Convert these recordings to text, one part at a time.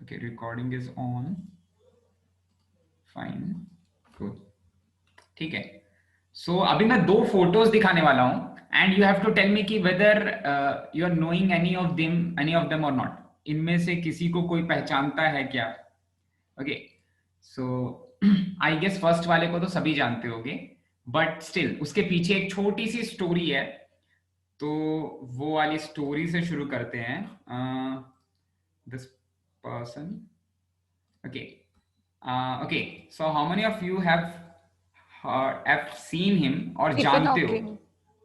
Okay, recording is on. Fine. Good. ठीक है. So अभी मैं दो फोटोज दिखाने वाला हूँ and you have to tell me कि whether you are knowing any of them or not. इनमें से किसी को कोई पहचानता है क्या? Okay. So I guess first वाले को तो सभी जानते होंगे, but still उसके पीछे एक छोटी सी स्टोरी है, तो वो वाली स्टोरी से शुरू करते हैं. This person. Okay. Okay. So how many of you have seen him or Stephen जानते हो? Hawking.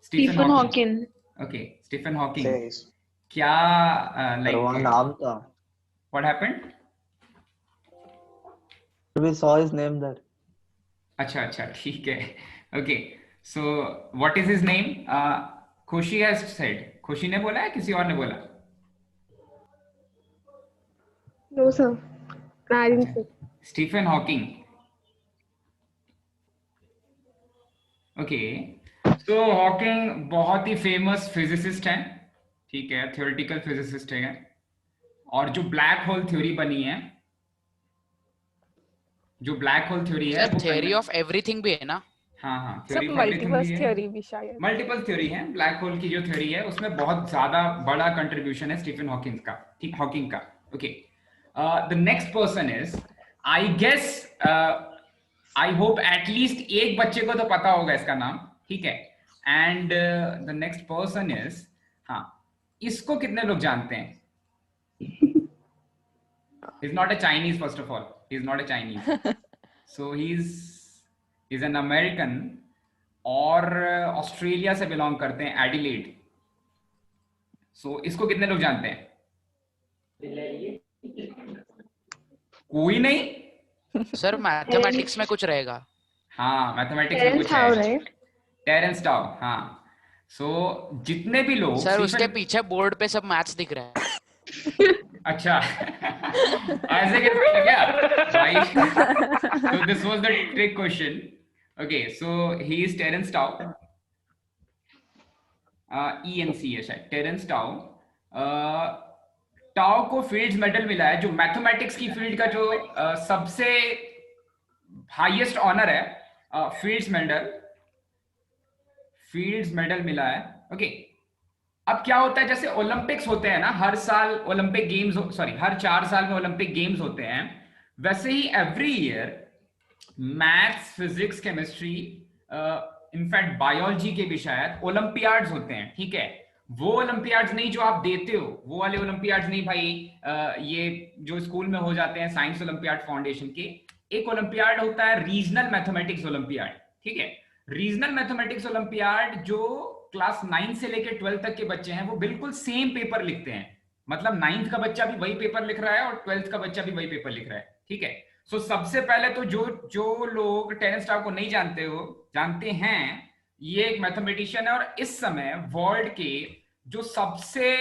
Stephen Stephen Hawking. Hawking. Okay. Stephen Hawking. Says. क्या पर वहाँ नाम था. what happened? We saw his name there. अच्छा ठीक है. Okay. So what is his name? खुशी has said. खुशी ने बोला है किसी और ने बोला? No, sir. I didn't say. Stephen Hawking. Okay. So Hawking बहुत ही फेमस फिजिसिस्ट हैं, ठीक है, थियोरेटिकल फिजिसिस्ट है, और जो ब्लैक होल थ्योरी बनी है, जो ब्लैक होल थ्योरी है, थ्योरी ऑफ एवरीथिंग भी है ना? हाँ, सब मल्टीवर्स थ्योरी भी शायद. मल्टीपल थ्योरी है. ब्लैक होल की जो थ्योरी है उसमें बहुत ज्यादा बड़ा कंट्रीब्यूशन है स्टीफन हॉकिंग का, ठीक, हॉकिंग का. Okay. The next person is, I guess, I hope at least एक बच्चे को तो पता होगा इसका नाम, ठीक है. And the next person is, हाँ, इसको कितने लोग जानते हैं? He's not a Chinese, first of all. He's not a Chinese. So he's an American, और ऑस्ट्रेलिया से बिलोंग करते हैं, एडिलेड. So इसको कितने लोग जानते हैं? कोई नहीं? सर मैथमेटिक्स में कुछ रहेगा. हाँ, मैथमेटिक्स में कुछ है. Terrence tau. हाँ. So जितने भी लोग सर उसके पीछे बोर्ड पे सब मैथ्स दिख रहा है. अच्छा. ऐसे कैसे क्या? Right. So this was the trick question. Okay, so he is Terence Tao. ENC है शायद, Terence Tao. टाओ को फील्ड्स मेडल मिला है, जो मैथमेटिक्स की फील्ड का जो सबसे हाईएस्ट ऑनर है, फील्ड्स मेडल मिला है. ओके. अब क्या होता है, जैसे ओलंपिक्स होते हैं ना, हर साल ओलंपिक गेम्स, हर 4 साल में ओलंपिक गेम्स होते हैं, वैसे ही every year maths, physics, chemistry, in fact biology के भी शायद ओलंपियाड्स होते हैं, ठीक है. वो ओलंपियाड्स नहीं जो आप देते हो, वो वाले ओलंपियाड्स नहीं भाई, ये जो स्कूल में हो जाते हैं साइंस ओलंपियाड फाउंडेशन के. एक ओलंपियाड होता है रीजनल मैथमेटिक्स ओलंपियाड, ठीक है. रीजनल मैथमेटिक्स ओलंपियाड जो क्लास 9 से लेकर 12 तक के बच्चे हैं, वो बिल्कुल सेम पेपर लिखते हैं. मतलब 9th का बच्चा भी वही पेपर लिख रहा है और 12th का बच्चा भी वही पेपर लिख रहा है, ठीक है. सो सबसे पहले तो जो लोग टेरेंस टाउ को नहीं जानते हैं, ये एक मैथमेटिशियन है, और इस समय वर्ल्ड के जो सबसे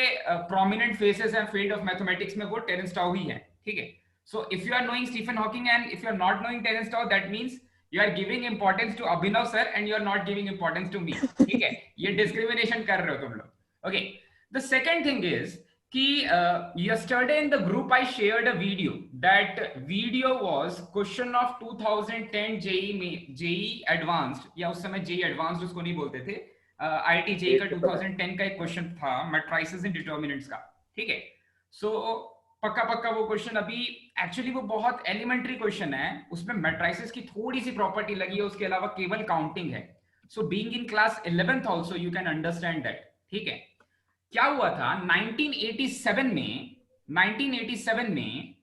प्रोमिनेंट फेसेस हैं फील्ड ऑफ मैथमेटिक्स में, वो टेरेंस टाउ ही है, ठीक है. So if you are knowing Stephen Hawking and if you are not knowing Terence Tao, that means you are giving importance to Abhinav sir and you are not giving importance to me. ठीक है, ये discrimination कर रहे हो तुम लोग. Okay. The second thing is कि yesterday in the group I shared a video. That video was question of 2010 JEE Advanced, या उस समय JEE Advanced उसको नहीं बोलते थे, IIT JEE का 2010 का एक क्वेश्चन था मैट्रिसेस एंड डिटर्मिनेंट्स का, ठीक है. सो पक्का वो क्वेश्चन, अभी एक्चुअली वो बहुत एलिमेंट्री क्वेश्चन है, उसमें मैट्रिसेस की थोड़ी सी प्रॉपर्टी लगी है, उसके अलावा केवल काउंटिंग है. So being in class 11th also you can understand that, ठीक है. क्या हुआ था 1987 में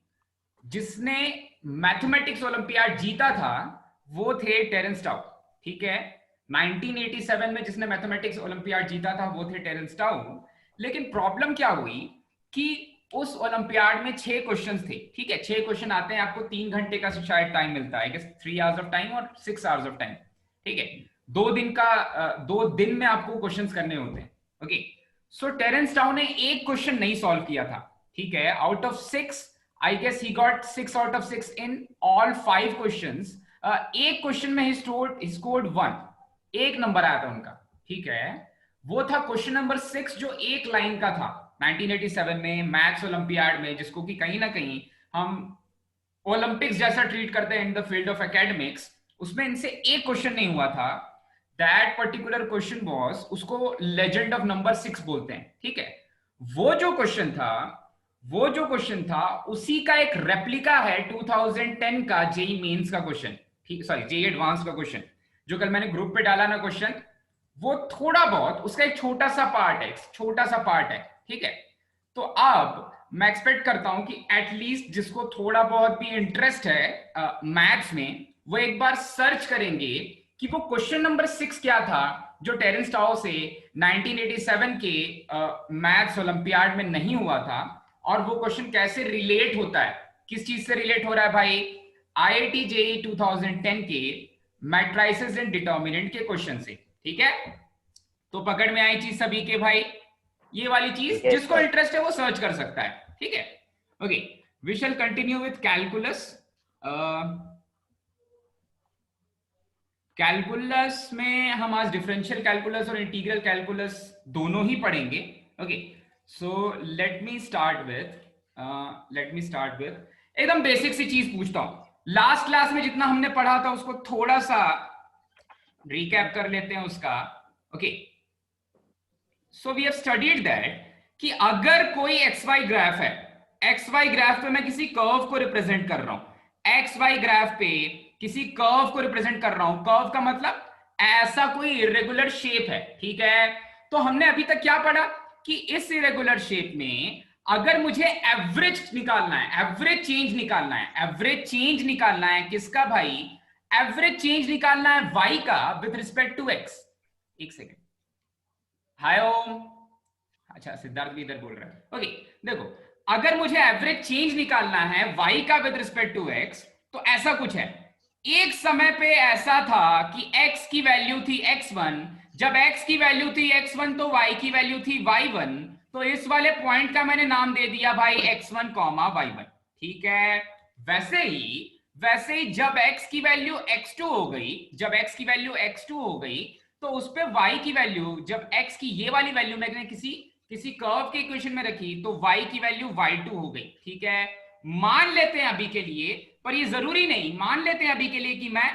जिसने मैथमेटिक्स ओलंपियाड जीता था, वो थे टेरेंस टाउ, ठीक है. 1987 में जिसने मैथमेटिक्स ओलंपियाड जीता था, वो थे टेरेंस टाउ. लेकिन प्रॉब्लम क्या हुई कि उस ओलंपियाड में 6 क्वेश्चंस थे, ठीक है. 6 क्वेश्चन आते हैं, आपको 3 घंटे का शायद टाइम मिलता है, 3 आवर्स ऑफ टाइम और 6 आवर्स ऑफ टाइम, ठीक है. 2 दिन में आपको क्वेश्चंस करने होते हैं. ओके. सो टेरेंस टाउ ने एक क्वेश्चन नहीं सॉल्व किया था, ठीक है. Out of 6, I guess he got 6 out of 6 in all 5 questions. एक क्वेश्चन में ही स्कोर्ड 1, एक नंबर आया था उनका, ठीक है. वो था क्वेश्चन नंबर 6 जो एक लाइन का था 1987 में मैथ्स ओलंपियाड में, जिसको कि कहीं ना कहीं हम ओलंपिक्स जैसा ट्रीट करते हैं in the field of academics, उसमें इनसे एक क्वेश्चन नहीं हुआ था। दैट पर्टिकुलर क्वेश्चन वाज, उसको लेजेंड ऑफ नंबर 6 बोलते हैं, ठीक है। वो जो क्वेश्चन था उसी का एक रेप्लिका है 2010 का जेई मेंस का क्वेश्चन, ठीक, सॉरी जेई एडवांस का क्वेश्चन, जो कल मैंने ग्रुप पे डाला ना क्वेश्चन, वो थोड़ा बहुत उसका एक छोटा सा पार्ट है, ठीक है। तो अब मैं एक्सपेक्ट करता हूं कि एटलीस्ट जिसको थोड़ा बहुत भी इंटरेस्ट है मैथ्स में, वो एक बार सर्च करेंगे कि वो क्वेश्चन नंबर 6 क्या था जो टेरेंस टाओ से 1987 के मैथ्स ओलंपियाड में नहीं हुआ था, और वो क्वेश्चन कैसे रिलेट होता है, किस चीज से रिलेट हो रहा है भाई, आईआईटी जेईई 2010 के मैट्रिसेस एंड डिटर्मिनेंट के क्वेश्चन से, ठीक है। तो पकड़ में आई चीज सभी के भाई, ये वाली चीज जिसको इंटरेस्ट है वो सर्च कर सकता है, ठीक है। Okay, we shall continue with calculus. Calculus में हम आज डिफरेंशियल कैलकुलस और इंटीग्रल कैलकुलस दोनों ही पढ़ेंगे। Okay, so let me start with एकदम बेसिक सी चीज पूछता हूं। लास्ट क्लास में जितना हमने पढ़ा था उसको थोड़ा सा रिकैप कर लेते हैं उसका। Okay, so we have studied that कि अगर कोई एक्स वाई ग्राफ है, एक्स वाई ग्राफ पे मैं किसी कर्व को रिप्रेजेंट कर रहा हूं, एक्स वाई ग्राफ पे किसी कर्व को रिप्रेजेंट कर रहा हूं, कर्व का मतलब ऐसा कोई इरेगुलर शेप है, ठीक है। तो हमने अभी तक क्या पढ़ा कि इस इरेगुलर शेप में अगर मुझे एवरेज निकालना है, एवरेज चेंज निकालना है किसका भाई, एवरेज चेंज निकालना है वाई का विद रिस्पेक्ट टू एक्स। एक सेकेंड, हाय ओम, अच्छा सिद्धार्थ भी इधर बोल रहा है। ओके, देखो अगर मुझे एवरेज चेंज निकालना है y का विद रिस्पेक्ट टू x, तो ऐसा कुछ है, एक समय पे ऐसा था कि x की वैल्यू थी x1, जब x की वैल्यू थी x1 तो y की वैल्यू थी y1, तो इस वाले पॉइंट का मैंने नाम दे दिया भाई x1, y1, ठीक है। वैसे ही जब x की वैल्यू x2 हो गई, तो उस पे y की वैल्यू, जब x की ये वाली वैल्यू मैंने किसी कर्व के इक्वेशन में रखी तो y की वैल्यू y2 हो गई, ठीक है। मान लेते हैं अभी के लिए, पर ये जरूरी नहीं, मान लेते हैं अभी के लिए कि मैं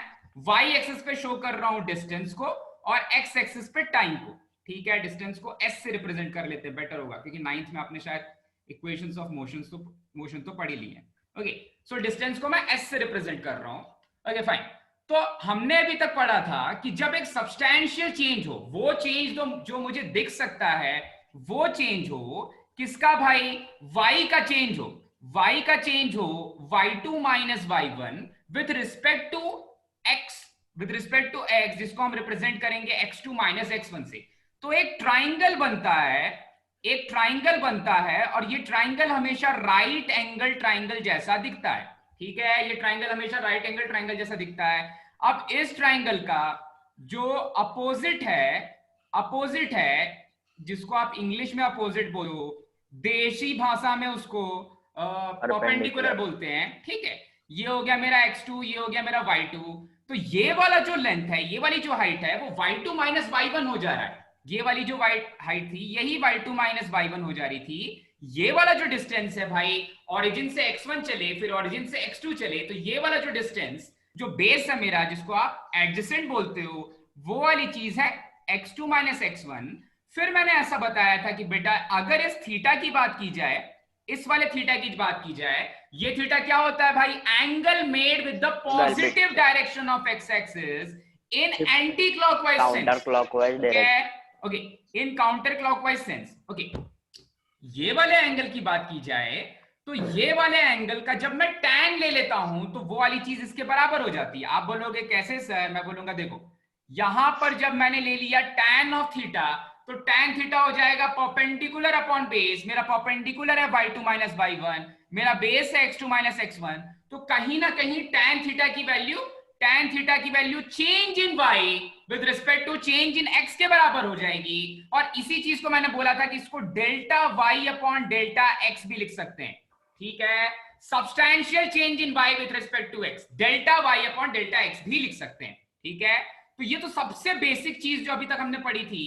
y एक्सिस पे शो कर रहा हूं डिस्टेंस को और x एक्सिस पे टाइम को, ठीक है। डिस्टेंस को s से रिप्रेजेंट कर लेते हैं, बेटर होगा, क्योंकि 9th में आपने शायद इक्वेशंस ऑफ मोशन तो पढ़ी ली है। ओके, सो डिस्टेंस को मैं s से रिप्रेजेंट कर रहा हूं। ओके फाइन, तो हमने अभी तक पढ़ा था कि जब एक सब्सटैंशियल चेंज हो, वो चेंज जो मुझे दिख सकता है, वो चेंज हो किसका भाई, y का चेंज हो y2 minus y1 with respect to x, जिसको हम रिप्रेजेंट करेंगे x2 माइनस x1 से। तो एक ट्राइंगल बनता है और ये ट्राइंगल हमेशा राइट एंगल ट्राइंगल जैसा दिखता है, ठीक है। ये ट्राइंगल हमेशा राइट एंगल ट्राइंगल जैसा दिखता है। अब इस ट्राइंगल का जो अपोजिट है, जिसको आप इंग्लिश में अपोजिट बोलो, देशी भाषा में उसको परपेंडिकुलर बोलते हैं, ठीक है। ये हो गया मेरा x2, ये हो गया मेरा y2, तो ये वाला जो लेंथ है, ये वाली जो हाइट है, वो y2 माइनस y1 हो जा रहा है। ये वाली जो हाइट थी यही y2 माइनस y1 हो जा रही थी। ये वाला जो डिस्टेंस है भाई, ओरिजिन से x1 चले, फिर ओरिजिन से x2 चले, तो ये वाला जो डिस्टेंस, जो बेस है मेरा, जिसको आप एडजेसेंट बोलते हो, वो वाली चीज है x2 माइनस x1। फिर मैंने ऐसा बताया था कि बेटा अगर इस थीटा की बात की जाए, इस वाले थीटा की बात की जाए, ये थीटा क्या होता है भाई, angle made with the positive direction of X axis in anti clockwise sense, okay, in counter clockwise sense. Okay, ये वाले एंगल की बात की जाए तो ये वाले एंगल का जब मैं tan ले लेता हूं तो वो वाली चीज इसके बराबर हो जाती है। आप बोलोगे कैसे सर, मैं बोलूंगा देखो, यहां पर जब मैंने ले लिया tan ऑफ थीटा, तो tan थीटा हो जाएगा परपेंडिकुलर अपॉन बेस, मेरा परपेंडिकुलर है y2 माइनस y1, मेरा बेस है x2 माइनस x1, तो कहीं ना कहीं tan थीटा की value change in y with respect to change in x के बराबर हो जाएगी। और इसी चीज को मैंने बोला था कि इसको delta y upon delta x भी लिख सकते हैं, ठीक है। Substantial change in y with respect to x, delta y upon delta x भी लिख सकते हैं, ठीक है। तो ये तो सबसे बेसिक चीज जो अभी तक हमने पढ़ी थी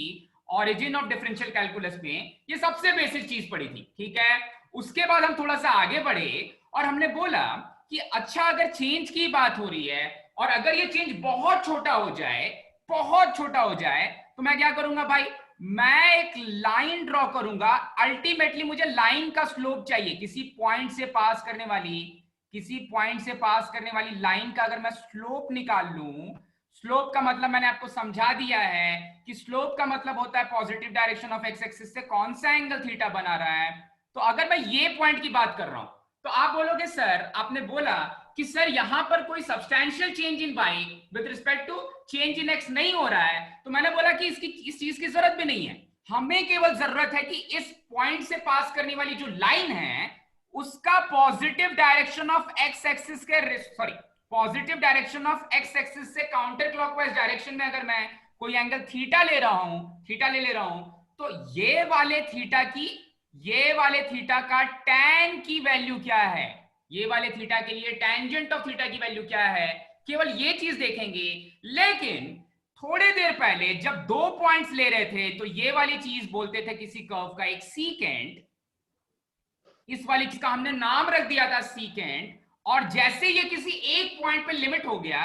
ओरिजिन ऑफ डिफरेंशियल कैलकुलस में, ये सबसे बेसिक चीज पढ़ी थी, ठीक है। उसके बाद हम थोड़ा सा आगे बढ़े और हमने बोला कि अच्छा अगर चेंज की बात हो रही है और अगर ये चेंज बहुत छोटा हो जाए, बहुत छोटा हो जाए, तो मैं क्या करूंगा भाई, मैं एक लाइन ड्रॉ करूंगा। अल्टीमेटली मुझे लाइन का स्लोप चाहिए, किसी पॉइंट से पास करने वाली, किसी पॉइंट से पास करने वाली लाइन का अगर मैं स्लोप निकाल लूं, स्लोप का मतलब मैंने आपको समझा दिया है कि स्लोप का मतलब होता है positive direction of X axis से कौन सा एंगल थीटा बना रहा है। तो अगर मैं ये पॉइंट की बात कर रहा हूं तो आप बोलोगे सर, आपने बोला कि सर यहां पर कोई substantial change in y with respect to change in x नहीं हो रहा है। तो मैंने बोला कि इस चीज की जरूरत भी नहीं है, हमें केवल जरूरत है कि इस पॉइंट से पास करने वाली जो लाइन है उसका positive direction of X axis के, sorry, positive direction of X axis से काउंटर क्लॉकवाइज डायरेक्शन में अगर मैं कोई एंगल थीटा ले रहा हूं, थीटा ले रहा हूं, तो ये वाले थीटा का टैन की वैल्यू क्या है, ये वाले थीटा के लिए टेंजेंट ऑफ थीटा की वैल्यू क्या है, केवल ये चीज देखेंगे। लेकिन थोड़ी देर पहले जब दो पॉइंट्स ले रहे थे तो ये वाली चीज बोलते थे किसी कर्व का एक सीकेंट, इस वाली चीज का हमने नाम रख दिया था सीकेंट, और जैसे ये किसी एक पॉइंट पे लिमिट हो गया,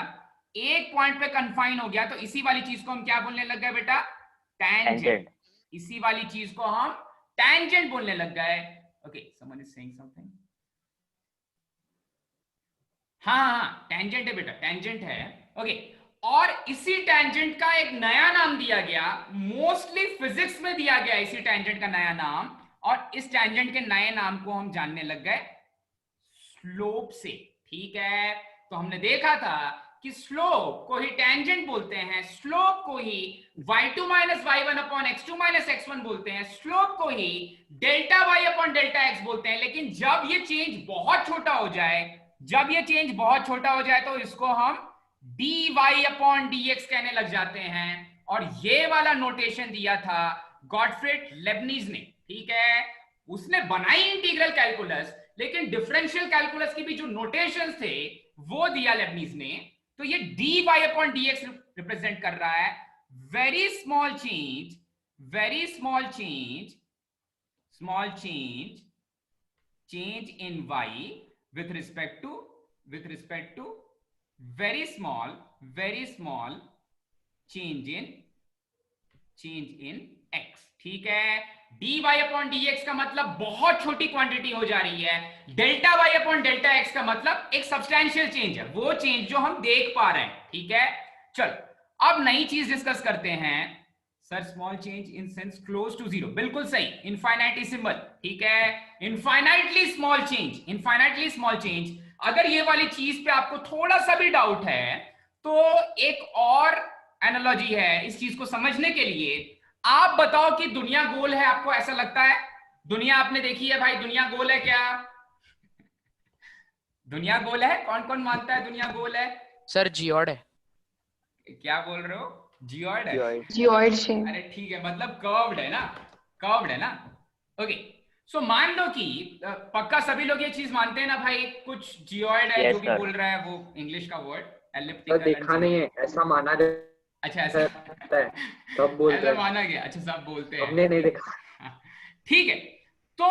एक पॉइंट पे कंफाइन हो गया, तो इसी वाली चीज को हम क्या बोलने लग गए बेटा, टेंजेंट। इसी वाली चीज को हम टेंजेंट बोलने लग गए। Okay, someone is saying something. हाँ, टेंजेंट है बेटा, टेंजेंट है। ओके, और इसी टेंजेंट का एक नया नाम दिया गया, मोस्टली फिजिक्स में दिया गया इसी टेंजेंट का नया नाम, और इस टेंजेंट के नए नाम को हम जानने लग गए स्लोप से। ठीक है, तो हमने देखा था कि स्लोप को ही टेंजेंट बोलते हैं, स्लोप को ही y2 minus y1 upon x2 minus x1 बोलते हैं, स्लोप को ही delta y upon delta x बोलते हैं। लेकिन जब ये चेंज बहुत छोटा हो जाए, जब ये चेंज बहुत छोटा हो जाए तो इसको हम dy अपॉन dx कहने लग जाते हैं, और ये वाला नोटेशन दिया था गॉटफ्रीड लेबनीज ने। ठीक है, उसने बनाई इंटीग्रल कैलकुलस, लेकिन डिफरेंशियल कैलकुलस की भी जो नोटेशंस थे वो दिया लेबनीज ने। तो ये dy अपॉन dx रिप्रेजेंट कर रहा है very small change, very small change, small change, change in y with respect to very small change in x। ठीक है, dy अपॉन dx का मतलब बहुत छोटी क्वांटिटी हो जा रही है, delta y upon delta x का मतलब एक सब्सटैंशियल चेंज है, वो चेंज जो हम देख पा रहे हैं। ठीक है, चलो अब नई चीज डिस्कस करते हैं। Sir small change in sense close to zero, बिल्कुल सही, इनफाइनाइटेसिमल। ठीक है, infinitely small change, infinitely small change. अगर ये वाली चीज पे आपको थोड़ा सा भी डाउट है तो एक और एनालॉजी है इस चीज को समझने के लिए। आप बताओ कि दुनिया गोल है, आपको ऐसा लगता है? दुनिया आपने देखी है भाई, दुनिया गोल है क्या? दुनिया गोल है? कौन कौन मानता है दुनिया गोल है? सर जियोड है। क्या बोल रहे हो? जियोइड है? Geoid shape. अरे ठीक है, मतलब कर्व्ड है ना, कर्व्ड है ना। ओके, सो मान लो कि पक्का सभी लोग ये चीज मानते हैं ना भाई, कुछ जियोइड है, जो भी बोल रहा है वो इंग्लिश का वर्ड एलिप्टिकल। देखा नहीं है, ऐसा माना जाता अच्छा, ऐसा है, सब बोलते ऐसा हैं, माना गया। अच्छा, सब बोलते हैं, हमने नहीं देखा। ठीक है। तो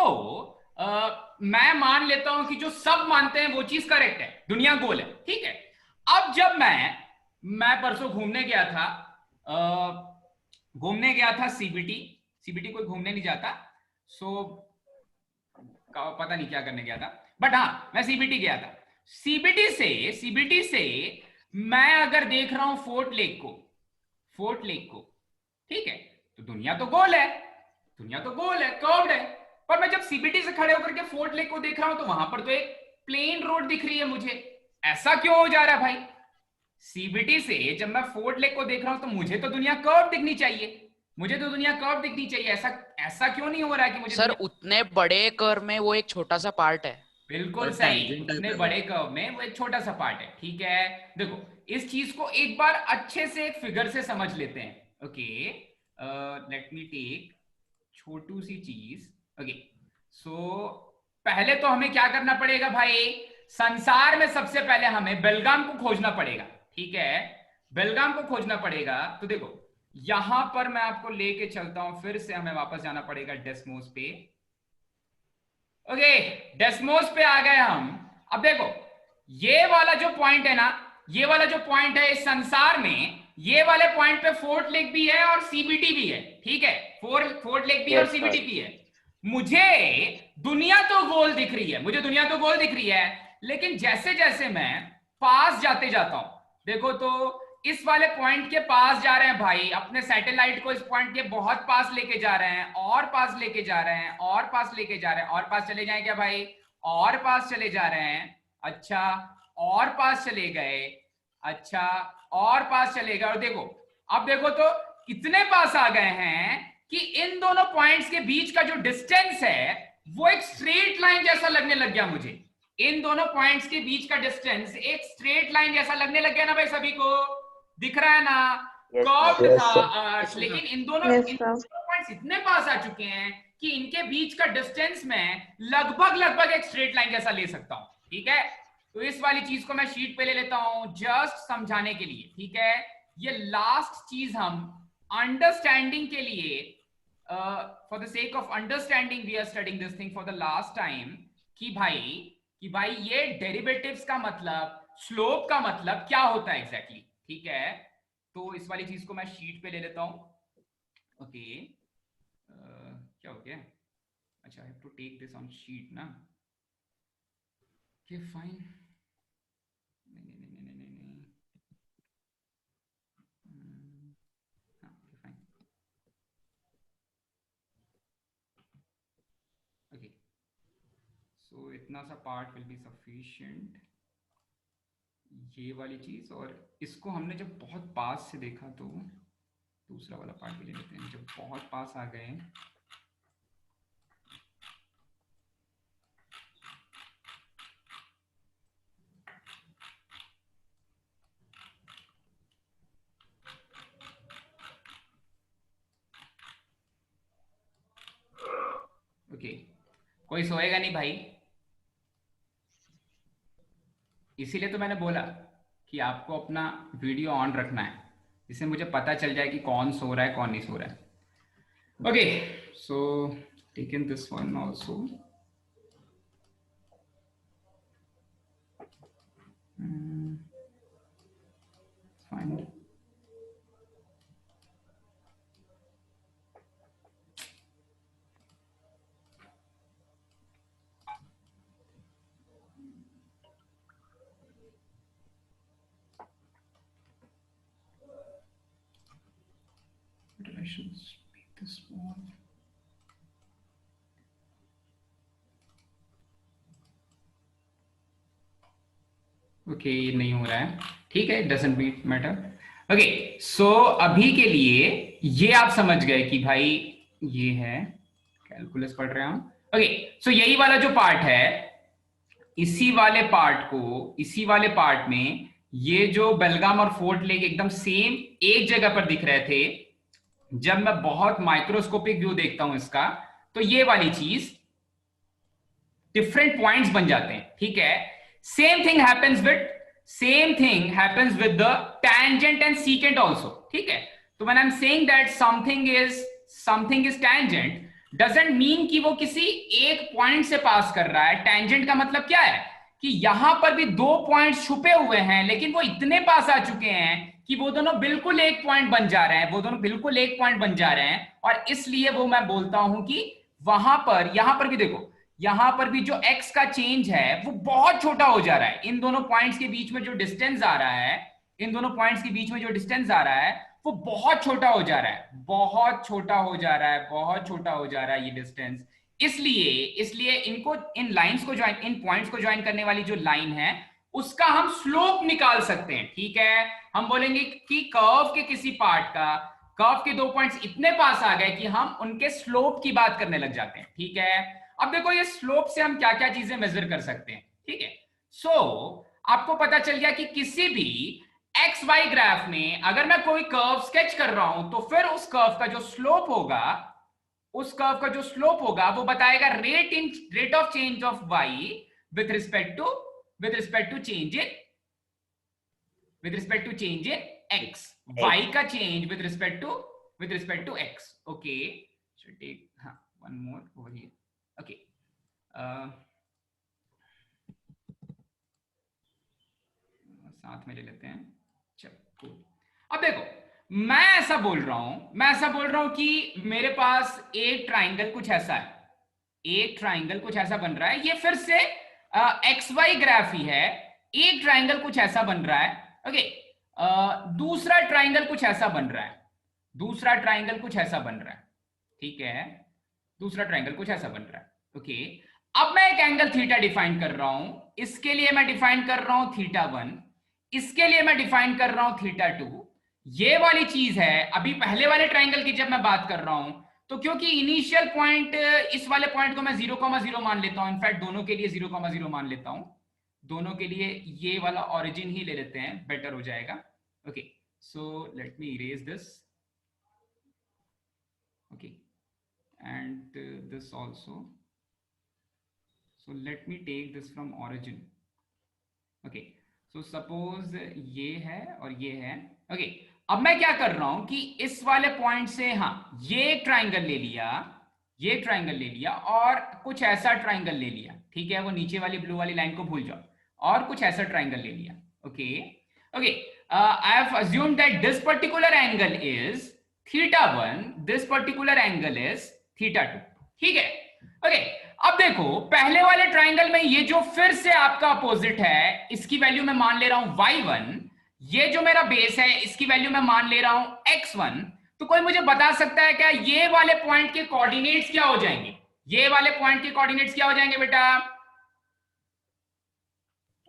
मैं मान लेता हूं कि जो सब मानते हैं वो चीज करेक्ट है, दुनिया गोल है। ठीक है, अब जब मैं परसों घूमने गया था, सीबीटी। सीबीटी कोई घूमने नहीं जाता, सो पता नहीं क्या करने गया था, बट हाँ मैं सीबीटी गया था। सीबीटी से मैं अगर देख रहा हूं फोर्ट लेक को, ठीक है, तो दुनिया तो गोल है, कर्व्ड है। पर मैं जब सीबीटी से खड़े होकर के फोर्ट लेक को देख रहा हूं तो वहां पर तो एक प्लेन रोड दिख रही है मुझे। ऐसा क्यों हो जा रहा है भाई? सीबीटी से जब मैं फोर्ट लेक को देख रहा हूं तो मुझे तो दुनिया कर्व दिखनी चाहिए, ऐसा क्यों नहीं हो रहा है कि मुझे? सर उतने बड़े कर्व में वो एक छोटा सा पार्ट है। बिल्कुल सही, उतने बड़े कर्व में वो एक छोटा सा पार्ट है। ठीक है, देखो इस चीज को एक बार अच्छे से एक फिगर से समझ लेते हैं। ओके, लेट मी टेक छोटू सी चीज। ओके, सो पहले तो हमें क्या करना पड़ेगा भाई? संसार में सबसे पहले हमें बेलगाम को खोजना पड़ेगा। ठीक है, बेलगाम को खोजना पड़ेगा। तो देखो यहां पर मैं आपको लेके चलता हूं, फिर से हमें वापस जाना पड़ेगा डेस्मोस पे। ओके, डेस्मोस पे आ गए हम। अब देखो ये वाला जो पॉइंट है ना, ये वाला जो पॉइंट है इस संसार में, ये वाले पॉइंट पे फोर्ट लेक भी है और सीबीटी भी है, ठीक है, फोर्ट लेक भी है और सीबीटी भी है। मुझे दुनिया तो गोल दिख रही है, मुझे दुनिया तो गोल दिख रही है, लेकिन जैसे जैसे मैं पास जाते जाता हूं, देखो तो इस वाले पॉइंट के पास जा रहे हैं भाई, अपने सैटेलाइट को इस पॉइंट के बहुत पास लेके जा रहे हैं, और पास लेके जा रहे हैं, और पास लेके जा रहे हैं, और पास चले जाएं क्या भाई, और पास चले जा रहे हैं, अच्छा, और पास चले गए, अच्छा, और पास चले गए, और देखो अब देखो तो कितने पास आ गए हैं कि इन दोनों पॉइंट्स के बीच का जो डिस्टेंस है वो एक स्ट्रेट लाइन जैसा लगने लग गया मुझे। इन दोनों पॉइंट्स के बीच का डिस्टेंस एक स्ट्रेट लाइन जैसा लगने लग गया ना भाई, सभी को दिख रहा है ना, कर्व्ड था अर्थ, लेकिन इन दोनों पॉइंट्स इतने पास आ चुके हैं कि इनके बीच का डिस्टेंस में लगभग एक स्ट्रेट लाइन जैसा ले सकता हूं, ठीक है। तो इस वाली चीज को मैं शीट पे ले लेता हूं जस्ट समझाने के लिए, ठीक है। ये लास्ट चीज हम अंडरस्टैंडिंग के लिए, for the sake of understanding we are studying this thing for the last time, कि भाई ये डेरिवेटिव्स का मतलब, स्लोप का मतलब क्या होता है एग्जैक्टली, ठीक है। तो इस वाली चीज को मैं शीट पे ले लेता हूं, ओके। क्या हो गया, अच्छा, I have to take this on sheet ना, ओके फाइन, नहीं, हाँ फाइन, ओके। सो इतना सा पार्ट विल बी सफिशिएंट, ये वाली चीज, और इसको हमने जब बहुत पास से देखा तो दूसरा वाला पार्ट भी ले लेते हैं, जब बहुत पास आ गए ओके। कोई सोएगा नहीं भाई, इसीलिए तो मैंने बोला कि आपको अपना वीडियो ऑन रखना है, जिससे मुझे पता चल जाए कि कौन सो रहा है कौन नहीं सो रहा है। Okay, so taken this one also, fine. I should make this small. Okay, ये नहीं हो रहा है, ठीक है, डजंट मैटर। ओके, सो अभी के लिए ये आप समझ गए कि भाई ये है, कैलकुलस पढ़ रहे हैं हम। ओके, सो यही वाला जो पार्ट है, इसी वाले पार्ट में ये जो बेलगाम और फोर्ट लेक एकदम सेम एक जगह पर दिख रहे थे, जब मैं बहुत माइक्रोस्कोपिक व्यू देखता हूं इसका, तो ये वाली चीज डिफरेंट पॉइंट्स बन जाते हैं, ठीक है। Same thing happens with the tangent and secant also, ठीक है। तो when I'm saying that something is tangent doesn't mean कि वो किसी एक पॉइंट से पास कर रहा है। tangent का मतलब क्या है कि यहां पर भी दो पॉइंट्स छुपे हुए हैं, लेकिन वो इतने पास आ चुके हैं कि वो दोनों बिल्कुल एक पॉइंट बन जा रहे हैं, और इसलिए वो मैं बोलता हूं कि वहां पर, यहां पर भी देखो, यहां पर भी जो x का चेंज है वो बहुत छोटा हो जा रहा है। इन दोनों पॉइंट्स के बीच में जो डिस्टेंस आ रहा है, वो बहुत छोटा हो जा रहा है, ये डिस्टेंस। इसलिए इनको, इन लाइंस को ज्वाइन, इन पॉइंट्स को ज्वाइन करने वाली जो लाइन है उसका हम स्लोप निकाल सकते हैं, ठीक है। हम बोलेंगे कि कर्व के किसी पार्ट का, कर्व के दो पॉइंट्स इतने पास आ गए कि हम उनके स्लोप की बात करने लग जाते हैं, ठीक है। अब देखो ये स्लोप से हम क्या क्या चीजें मेजर कर सकते हैं, ठीक है। सो आपको पता चल गया कि किसी भी एक्स वाई ग्राफ में अगर मैं कोई कर्व स्केच कर रहा हूं, तो फिर उस कर्व का जो स्लोप होगा वो बताएगा rate of change of Y with respect to change in X, Y का change with respect to X. Okay, should take one more over here. Okay, साथ में ले लेते हैं। चलो cool। अब देखो मैं ऐसा बोल रहा हूं कि मेरे पास एक ट्राइंगल कुछ ऐसा है, एक ट्राइंगल कुछ ऐसा बन रहा है, ये फिर से एक्स वाई ग्राफ ही है। एक ट्राइंगल कुछ ऐसा बन रहा है, ओके। दूसरा ट्राइंगल कुछ ऐसा बन रहा है, दूसरा ट्राइंगल कुछ ऐसा बन रहा है, ठीक है, दूसरा ट्राइंगल कुछ ऐसा बन रहा है, ओके। अब मैं एक एंगल थीटा डिफाइन कर रहा हूं, इसके लिए मैं डिफाइन कर रहा हूं थीटा 1, इसके लिए मैं डिफाइन कर रहा हूं थीटा 2। ये वाली चीज है। अभी पहले वाले ट्राइंगल की जब मैं बात कर रहा हूं तो क्योंकि इनिशियल पॉइंट, इस वाले पॉइंट को मैं 0,0 मान लेता हूं, इनफैक्ट दोनों के लिए 0,0 मान लेता हूं, दोनों के लिए ये वाला ओरिजिन ही ले लेते हैं, बेटर हो जाएगा, okay. So let me erase this, okay, and this also, so let me take this from origin, okay. So suppose ये है और ये है, ओके। अब मैं क्या कर रहा हूं कि इस वाले पॉइंट से, हाँ, ये ट्राइंगल ले लिया, ये ट्राइंगल ले लिया और कुछ ऐसा ट्राइंगल ले लिया, ठीक है, वो नीचे वाली ब्लू वाली लाइन को भूल जाओ, और कुछ ऐसा ट्राइंगल ले लिया, okay okay. I have assumed that this particular angle is theta 1, this particular angle is theta 2, ठीक है, ओके। अब देखो पहले वाले ट्राइंगल में ये जो फिर से आपका अपोजिट है, इसकी वैल्यू मैं मान ले रहा हूं y1, ये जो मेरा बेस है इसकी वैल्यू मैं मान ले रहा हूं x1। तो कोई मुझे बता सकता है क्या ये वाले पॉइंट के कोऑर्डिनेट्स क्या हो जाएंगे? ये वाले पॉइंट के कोऑर्डिनेट्स क्या हो जाएंगे बेटा?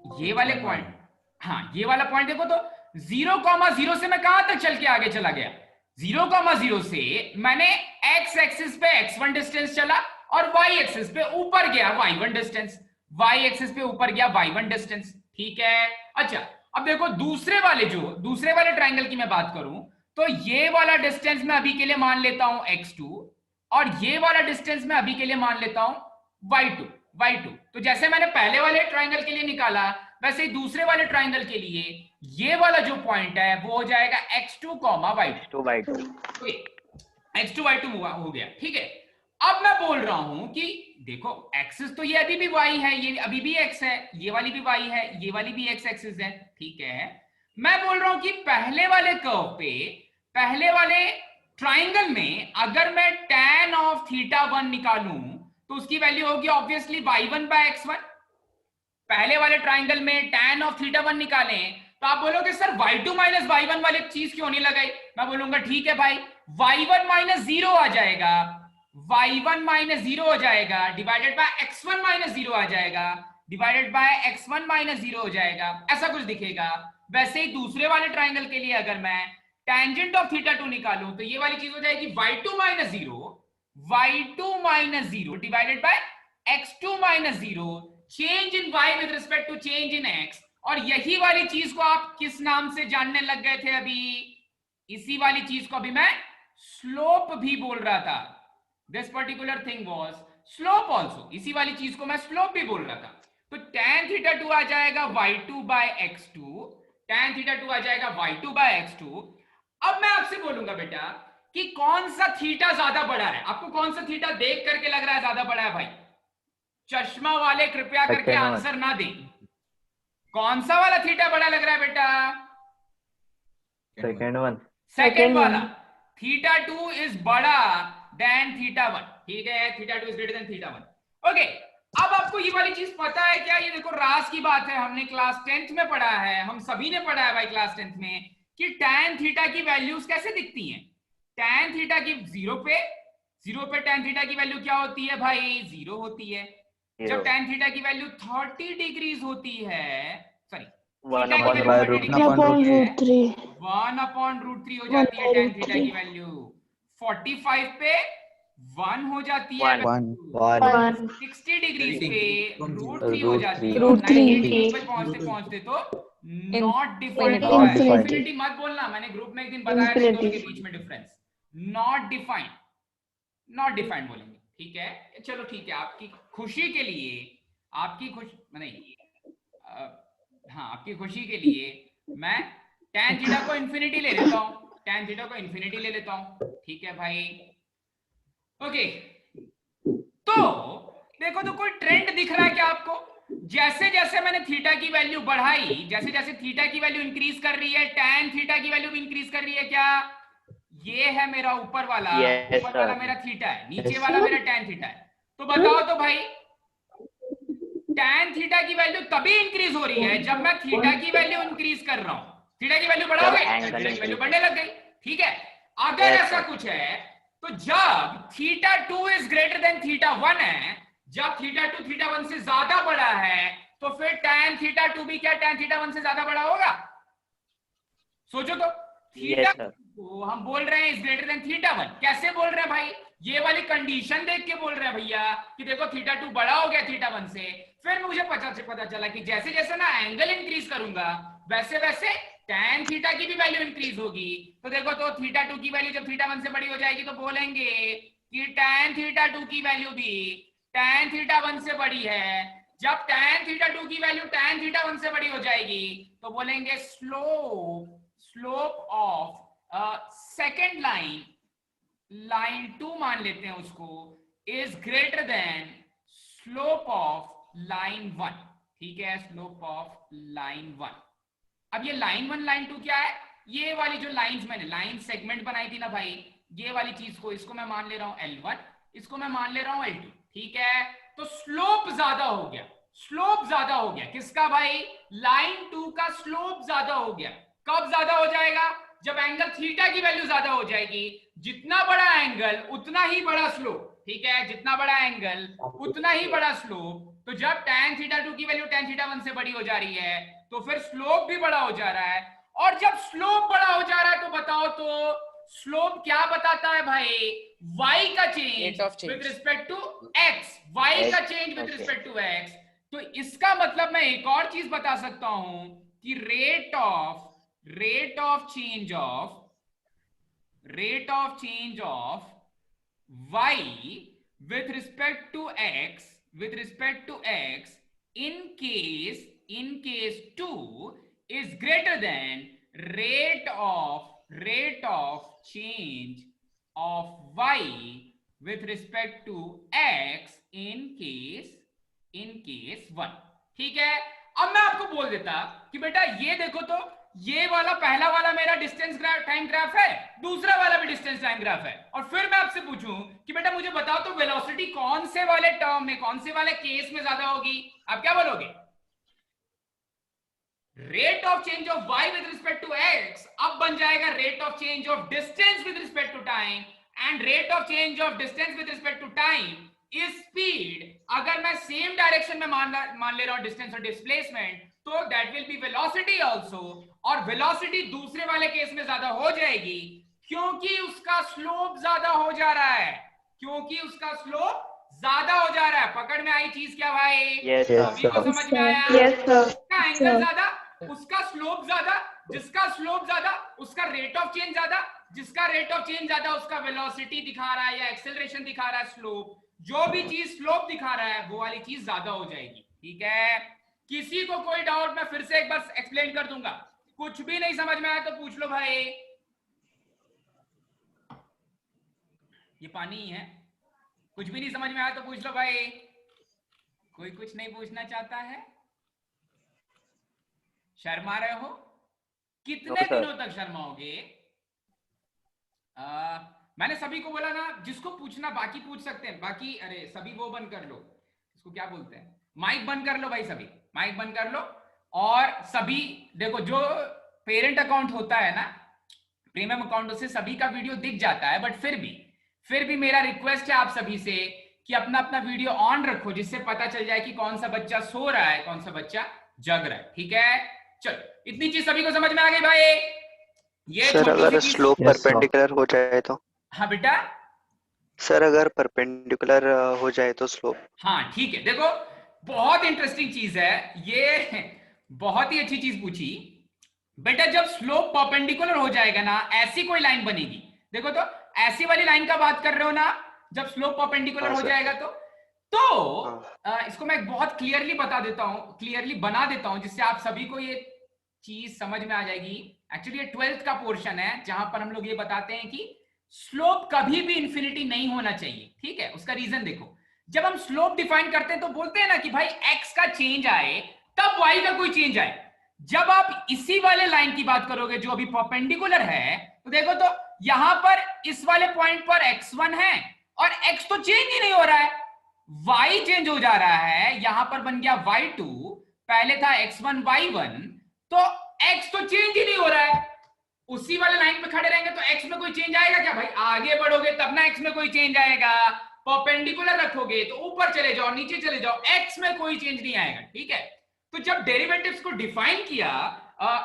ये वाले पॉइंट, हाँ, ये वाला पॉइंट देखो तो 0,0 से मैं कहां तक चल के आगे चला गया? 0,0 से मैंने x एक्सिस पे x1 डिस्टेंस चला और y एक्सिस पे ऊपर गया y1 डिस्टेंस, y एक्सिस पे ऊपर गया y1 डिस्टेंस, ठीक है। अच्छा अब देखो दूसरे वाले ट्राइंगल की मैं बात करूं तो ये वाला डिस्टेंस मैं अभी के लिए मान लेता हूं x2 और ये वाला डिस्टेंस मैं अभी के लिए मान लेता हूं y2। तो जैसे मैंने पहले वाले ट्राइंगल के लिए निकाला वैसे ही दूसरे वाले ट्राइंगल के लिए ये वाला जो पॉइंट है वो हो जाएगा x2, y2, x2, y2 हो गया, ठीक है। अब मैं बोल रहा हूं कि देखो एक्सिस तो ये अभी भी y है, ये अभी भी x है, ये वाली भी y है, ये वाली भी x एक्सिस है, ठीक है। मैं बोल रहा हूं कि पहले वाले कर्व पे, पहले वाले ट्राइंगल में अगर मैं tan ऑफ थीटा 1 निकालूं तो उसकी वैल्यू होगी ऑब्वियसली y1 बाय x1। पहले वाले ट्राइंगल में tan ऑफ थीटा 1 निकालें तो आप बोलोगे सर y2 माइनस y1 वाली चीज क्यों नहीं लगाई? मैं बोलूंगा ठीक है भाई, y1 माइनस 0 आ जाएगा, y1 माइनस 0 हो जाएगा, डिवाइडेड बाय x1 माइनस 0 आ जाएगा, डिवाइडेड बाय x1 माइनस 0 हो जाएगा, ऐसा कुछ दिखेगा। वैसे ही दूसरे वाले ट्राइंगल के लिए अगर मैं टेंजेंट ऑफ थीटा 2 निकालूं तो ये वाली चीज हो जाएगी y2 minus 0 divided by x2 minus 0, change in y with respect to change in x। और यही वाली चीज को आप किस नाम से जानने लग गए थे अभी? इसी वाली चीज को अभी मैं स्लोप भी बोल रहा था। This particular thing was slope also, इसी वाली चीज को मैं स्लोप भी बोल रहा था। तो tan थीटा 2 आ जाएगा y2 bye x2, tan theta 2 आ जाएगा y2 बाय x2। अब मैं आपसे बोलूंगा बेटा कि कौन सा थीटा ज्यादा बड़ा है? आपको कौन सा थीटा देख करके लग रहा है ज्यादा बड़ा है भाई? चश्मा वाले कृपया करके आंसर ना दें। कौन सा वाला थीटा बड़ा लग रहा है बेटा? सेकंड वाला। थीटा 2 इज बड़ा देन थीटा 1, ठीक है, theta 2 is greater than theta 1, okay. अब आपको ये वाली चीज पता है क्या? ये देखो राज की बात है, हमने क्लास 10th में पढ़ा है, हम सभी ने पढ़ा है भाई क्लास 10th में कि tan थीटा की वैल्यूज कैसे दिखती हैं। tan थीटा की 0 पे tan थीटा की वैल्यू क्या होती है भाई? 0 होती है। जब tan थीटा की वैल्यू 30 डिग्रीज होती है, सॉरी 1/√3 हो जाती है tan थीटा की वैल्यू। 45 पे 1 हो जाती है, 60 डिग्रीज पे √3 हो जाती है, 90 डिग्री पे पहुंचते तो नॉट डिफाइंड होता है। इंफिनिटी मत बोलना, मैंने ग्रुप में एक दिन बताया था दोनों के बीच में डिफरेंस। नॉट डिफाइंड बोलेंगे, ठीक है। चलो ठीक है, आपकी खुशी के लिए, आपकी खुशी के लिए मैं tan थीटा को इंफिनिटी ले लेता हूं, ठीक है भाई, ओके। तो देखो तो कोई ट्रेंड दिख रहा है क्या आपको? जैसे जैसे मैंने थीटा की वैल्यू बढ़ाई, जैसे जैसे थीटा की वैल्यू इंक्रीज कर रही है, टैन थीटा की वैल्यू भी इंक्रीज कर रही है। क्या ये है मेरा ऊपर वाला, Yes, ऊपर वाला sir. मेरा थीटा है, नीचे Yes. वाला मेरा टैन थीटा है। तो बताओ तो भाई, टैन थीटा की वैल्यू तभी इंक्रीज हो रही है जब मैं थीटा की वैल्यू इंक्रीज कर रहा हूं। थीटा की वैल्यू बढ़ाओगे, angle थीटा की वैल्यू increase. बढ़ने लग गई। ठीक है, अगर Yes, ऐसा sir. कुछ है तो जब theta 2 is greater than theta 1 है, जब थीटा 2 थीटा 1 से ज्यादा बड़ा है, तो फिर टैन थीटा 2 भी क्या टैन थीटा 1 से ज्यादा बड़ा होगा? सोचो तो, थीटा Yes, sir. को हम बोल रहे हैं इज ग्रेटर देन थीटा 1। कैसे बोल रहे हैं भाई? ये वाली कंडीशन देख के बोल रहे हैं भैया कि देखो थीटा 2 बड़ा हो गया थीटा 1 से। फिर मुझे पता चला कि जैसे जैसे ना एंगल इंक्रीज करूंगा वैसे वैसे टैन थीटा की भी वैल्यू इंक्रीज होगी। तो देखो, तो थीटा 2 की वैल्यू जब थीटा 1 से बड़ी हो जाएगी तो बोलेंगे कि टैन थीटा 2 की वैल्यू भी टैन थीटा 1 से बड़ी है। जब टैन थीटा 2 की वैल्यू टैन थीटा 1 से बड़ी हो जाएगी तो बोलेंगे slope of second line, line 2 मान लेते हैं उसको, is greater than slope of line 1। ठीक है, स्लोप ऑफ लाइन 1। अब ये लाइन 1 लाइन 2 क्या है? ये वाली जो लाइंस मैंने लाइन सेगमेंट बनाई थी ना भाई, ये वाली चीज को, इसको मैं मान ले रहा हूं L1, इसको मैं मान ले रहा हूं L2। ठीक है, तो स्लोप ज्यादा हो गया, स्लोप ज्यादा हो गया। किसका भाई? लाइन 2 का स्लोप ज्यादा हो गया। कब ज्यादा हो जाएगा? जब एंगल थीटा की वैल्यू ज्यादा हो जाएगी। जितना बड़ा एंगल उतना ही बड़ा स्लोप। ठीक है, जितना बड़ा एंगल उतना ही बड़ा स्लोप। तो जब tan थीटा 2 की वैल्यू tan थीटा 1 से बड़ी हो जा रही है तो फिर स्लोप भी बड़ा हो जा रहा है। और जब स्लोप बड़ा हो जा रहा है तो बताओ तो स्लोप क्या बताता है भाई? y का Rate of change change. With respect to x, y का change with respect to x। तो इसका मतलब मैं एक और चीज बता सकता हूं कि rate of change of y with respect to x in case 2 is greater than rate of change of y with respect to x in case 1। ठीक है, अब मैं आपको बोल देता कि बेटा ये देखो तो, ये वाला पहला वाला मेरा डिस्टेंस टाइम ग्राफ है, दूसरा वाला भी डिस्टेंस टाइम ग्राफ है। और फिर मैं आपसे पूछूं कि बेटा मुझे बताओ तो वेलोसिटी कौन से वाले टर्म में, कौन से वाले केस में ज्यादा होगी? आप क्या बोलोगे? Rate of change of y with respect to x अब बन जाएगा rate of change of distance with respect to time, and rate of change of distance with respect to time is speed. अगर मैं सेम डायरेक्शन में मान ले रहा हूं डिस्टेंस और डिस्प्लेसमेंट, तो that will be velocity also. और वेलोसिटी दूसरे वाले केस में ज्यादा हो जाएगी क्योंकि उसका स्लोप ज्यादा हो जा रहा है, क्योंकि उसका स्लोप ज्यादा हो जा रहा है। पकड़ में आई चीज क्या भाई? Yes, सभी को sir. समझ में आया? Yes, sir. उसका एंगल ज्यादा, उसका स्लोप ज्यादा, जिसका स्लोप ज्यादा उसका रेट ऑफ चेंज ज्यादा, जिसका रेट ऑफ चेंज ज्यादा उसका वेलोसिटी दिखा रहा है या एक्सेलरेशन दिखा रहा है, स्लोप। जो भी चीज स्लोप दिखा रहा है वो वाली चीज ज्यादा हो जाएगी। ठीक है, किसी को कोई डाउट? मैं फिर से एक बार एक्सप्लेन कर दूंगा। कुछ भी नहीं समझ में आया तो पूछ लो भाई। ये पानी ही है। कुछ भी नहीं समझ में आया तो पूछ लो भाई। कोई कुछ नहीं पूछना चाहता है? शर्मा रहे हो? कितने No, sir. दिनों तक शर्माओगे? मैंने सभी को बोला ना, जिसको पूछना बाकी पूछ सकते हैं। बाकी अरे सभी वो बंद कर लो, इसको क्या बोलते हैं, माइक बंद कर लो भाई, सभी माइक बंद कर लो। और सभी देखो, जो पेरेंट अकाउंट होता है ना, प्रीमियम अकाउंट, से सभी का वीडियो दिख जाता है। बट फिर भी मेरा रिक्वेस्ट है आप सभी से कि अपना अपना वीडियो ऑन रखो, जिससे पता चल जाए कि कौन सा बच्चा सो रहा है, कौन सा बच्चा जग रहा है। ठीक है, चलो इतनी चीज सभी को समझ में आ गई भाई? ये सर अगर स्लोप Yes, sir. परपेंडिकुलर हो जाए तो? हाँ बेटा, सर अगर परपेंडिकुलर हो जाए तो स्लोप? हाँ ठीक है। देखो बहुत इंटरेस्टिंग चीज है ये, बहुत ही अच्छी चीज पूछी बेटा। जब स्लोप परपेंडिकुलर हो जाएगा ना, ऐसी कोई लाइन बनेगी, देखो तो ऐसी वाली लाइन का बात कर रहे हो ना, जब स्लोप परपेंडिकुलर हाँ, हो सर. जाएगा तो इसको मैं बहुत क्लियरली बता देता हूं, क्लियरली बना देता हूं, जिससे आप सभी को ये चीज समझ में आ जाएगी। एक्चुअली ये 12th का पोर्शन है जहां पर हम लोग ये बताते हैं कि स्लोप कभी भी इंफिनिटी नहीं होना चाहिए। ठीक है, उसका रीजन देखो, जब हम स्लोप डिफाइन करते हैं तो बोलते हैं ना कि भाई x का चेंज आए तब y का कोई चेंज आए। जब आप इसी वाले लाइन की बात करोगे जो अभी परपेंडिकुलर है, तो देखो तो यहां पर इस वाले पॉइंट पर x1 है और x तो चेंज ही नहीं हो रहा है, y चेंज हो जा रहा है। यहां पर बन गया y2, पहले था x1 y1, तो x तो चेंज ही नहीं हो रहा है। उसी वाले लाइन पे खड़े रहेंगे तो x में कोई चेंज आएगा क्या भाई? आगे बढ़ोगे तब ना x में कोई चेंज आएगा। परपेंडिकुलर रखोगे तो ऊपर चले जाओ नीचे चले जाओ, x में कोई चेंज नहीं आएगा। ठीक है, तो जब डेरिवेटिव्स को डिफाइन किया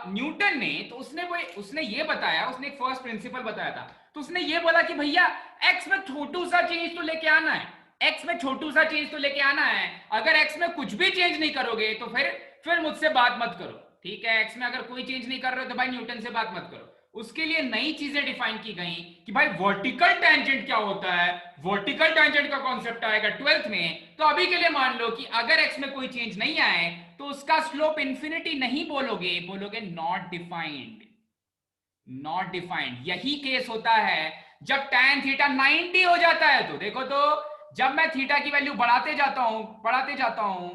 न्यूटन ने, तो उसने ये बताया, उसने एक फर्स्ट प्रिंसिपल बताया था, तो उसने ये बोला कि भैया x में छोटू सा चेंज तो लेके आना है, x में छोटू सा चेंज तो लेके आना है। अगर x में कुछ भी चेंज नहीं करोगे तो फिर मुझसे बात मत करो। ठीक है, x में अगर कोई चेंज नहीं कर रहे हो तो भाई न्यूटन से बात मत करो। उसके लिए नई चीजें डिफाइन की गई कि भाई वर्टिकल टेंजेंट क्या होता है, वर्टिकल टेंजेंट का कॉन्सेप्ट आएगा 12th में। तो अभी के लिए मान लो कि अगर x में कोई चेंज नहीं आए तो उसका स्लोप इंफिनिटी नहीं बोलोगे, बोलोगे नॉट डिफाइंड। नॉट डिफाइंड यही केस होता है जब tan थीटा 90 हो जाता है। तो देखो तो जब मैं थीटा की वैल्यू बढ़ाते जाता हूं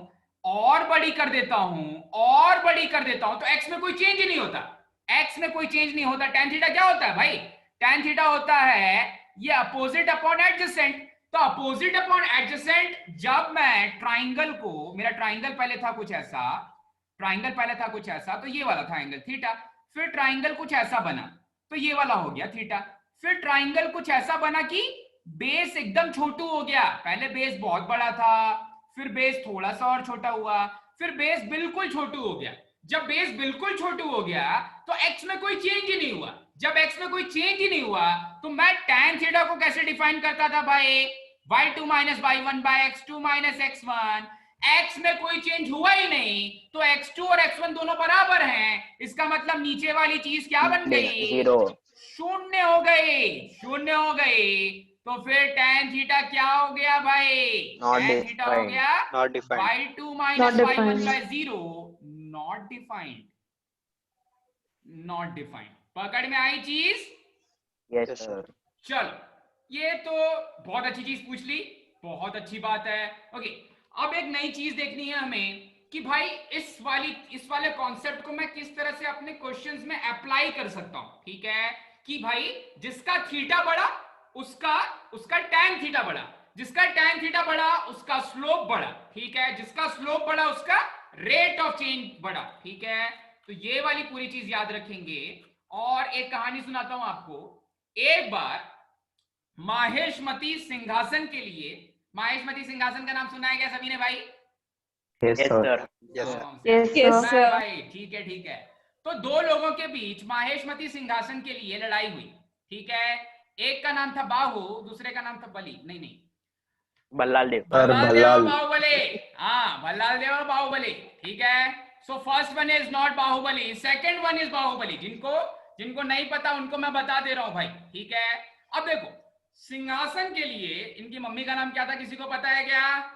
और बड़ी कर देता हूं और बड़ी कर देता हूं तो x में कोई चेंज ही नहीं होता, x में कोई चेंज नहीं होता। tan थीटा क्या होता है भाई? tan थीटा होता है ये अपोजिट अपॉन एडजेसेंट। तो अपोजिट अपॉन एडजेसेंट, जब मैं ट्राइंगल को, मेरा ट्राइंगल पहले था कुछ ऐसा, तो ये वाला था एंगल थीटा, फिर ट्राइंगल कुछ ऐसा बना तो ये वाला हो गया थीटा, फिर ट्राइंगल कुछ ऐसा बना कि बेस एकदम छोटू हो गया। पहले बेस बहुत बड़ा था, फिर बेस थोड़ा सा और छोटा हुआ, फिर बेस बिल्कुल छोटू हो गया। जब बेस बिल्कुल छोटू हो गया तो x में कोई चेंज ही नहीं हुआ। जब x में कोई चेंज ही नहीं हुआ तो मैं tan थीटा को कैसे डिफाइन करता था भाई? y2 minus y1 bye x2 minus x1। x में कोई चेंज हुआ ही नहीं तो x2 और x1 दोनों बराबर हैं। इसका मतलब नीचे वाली चीज क्या बन गई? जीरो। शून्य हो गई। तो फिर tan थीटा क्या हो गया भाई? tan थीटा हो गया not defined. y2 minus y1 by 0, not defined. पकड़ में आई चीज? Yes Yes, sir. चलो, ये तो बहुत अच्छी चीज पूछ ली, बहुत अच्छी बात है। ओके, अब एक नई चीज देखनी है हमें कि भाई इस वाले कॉन्सेप्ट को मैं किस तरह से अपने क्वेश्चंस में अप्लाई कर सकता हूं। ठीक है, कि भाई जिसका थीटा बड़ा उसका tan थीटा बड़ा, जिसका tan थीटा बड़ा उसका स्लोप बड़ा। ठीक है, जिसका स्लोप बड़ा उसका रेट ऑफ चेंज बड़ा। ठीक है, तो ये वाली पूरी चीज याद रखेंगे। और एक कहानी सुनाता हूं आपको। एक बार माहेशमती सिंहासन के लिए, माहेशमती सिंहासन का नाम सुना है क्या सभी ने भाई? Yes, sir. Yes, sir. भाई ठीक है। तो दो लोगों के बीच माहेशमती सिंहासन के लिए लड़ाई हुई। ठीक है, एक का नाम था बाहु, दूसरे का नाम था बलि। नहीं, बल्लाल देव। भल्लाल देव बाहुबली। हाँ, भल्लाल देव और बाहुबली। ठीक है, so first one is not Baahubali, second one is Baahubali. जिनको नहीं पता उनको मैं बता दे रहा हूं भाई। ठीक है, अब देखो सिंहासन के लिए इनकी मम्मी का नाम क्या था, किसी को पता है क्या?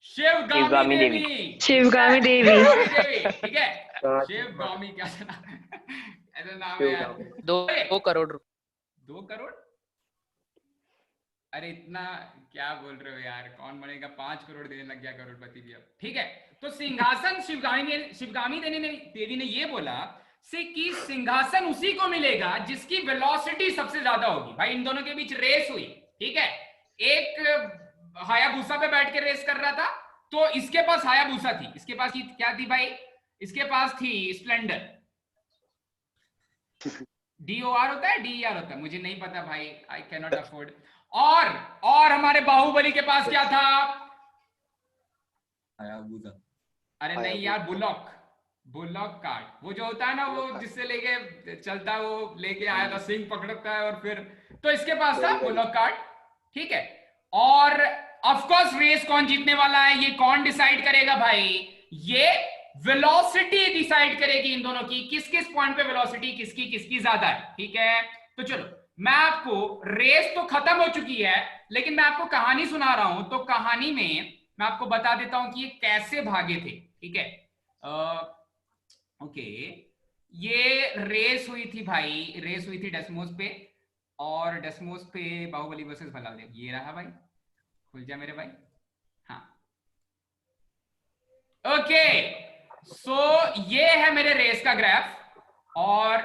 शिवगामी देवी। शिवगामी देवी। ठीक है, शिवगामी क्या ऐसा नाम है यार। 2 करोड़ 2 करोड़? अरे इतना क्या बोल रहे हो यार, कौन बनेगा? 5 करोड़ देने लग गया करोड़पति भी अब। ठीक है, तो सिंहासन शिवगामी देवी ने ये बोला से कि सिंहासन उसी को मिलेगा जिसकी वेलोसिटी सबसे ज्यादा होगी। भाई इन दोनों के बीच रेस हुई। ठीक है, एक हायाबुसा पे बैठ के रेस कर रहा था, तो इसके पास हायाबुसा थी, इसके पास क्या थी भाई? इसके पास थी स्प्लेंडर। DOR होता है, DER होता है, मुझे नहीं पता भाई, आई कैन नॉट अफोर्ड। और हमारे बाहुबली के पास क्या था? हायाबुसा। अरे नहीं यार, बुलॉक कार्ट, वो जो होता है ना, वो जिससे लेके चलता है, वो लेके आया था, सिंह पकड़ता है और फिर, तो इसके पास था बुलॉक कार्ट। ठीक है, और ऑफ कोर्स रेस कौन जीतने वाला है ये कौन डिसाइड करेगा भाई? ये वेलोसिटी डिसाइड करेगी इन दोनों की, किस पॉइंट पे वेलोसिटी किसकी ज्यादा है। ठीक है, तो चलो मैं आपको, रेस तो खत्म हो चुकी है लेकिन मैं आपको कहानी सुना रहा हूं, तो कहानी में मैं आपको बता देता हूं कि ये कैसे भागे थे। ठीक है, ओके, ये रेस हुई थी डेस्मोस पे, और डेस्मोस पे बाहुबली वर्सेस भल्लाल देव। ये रहा भाई, खुल जा मेरे भाई। हाँ ओके, सो ये है मेरे रेस का ग्राफ। और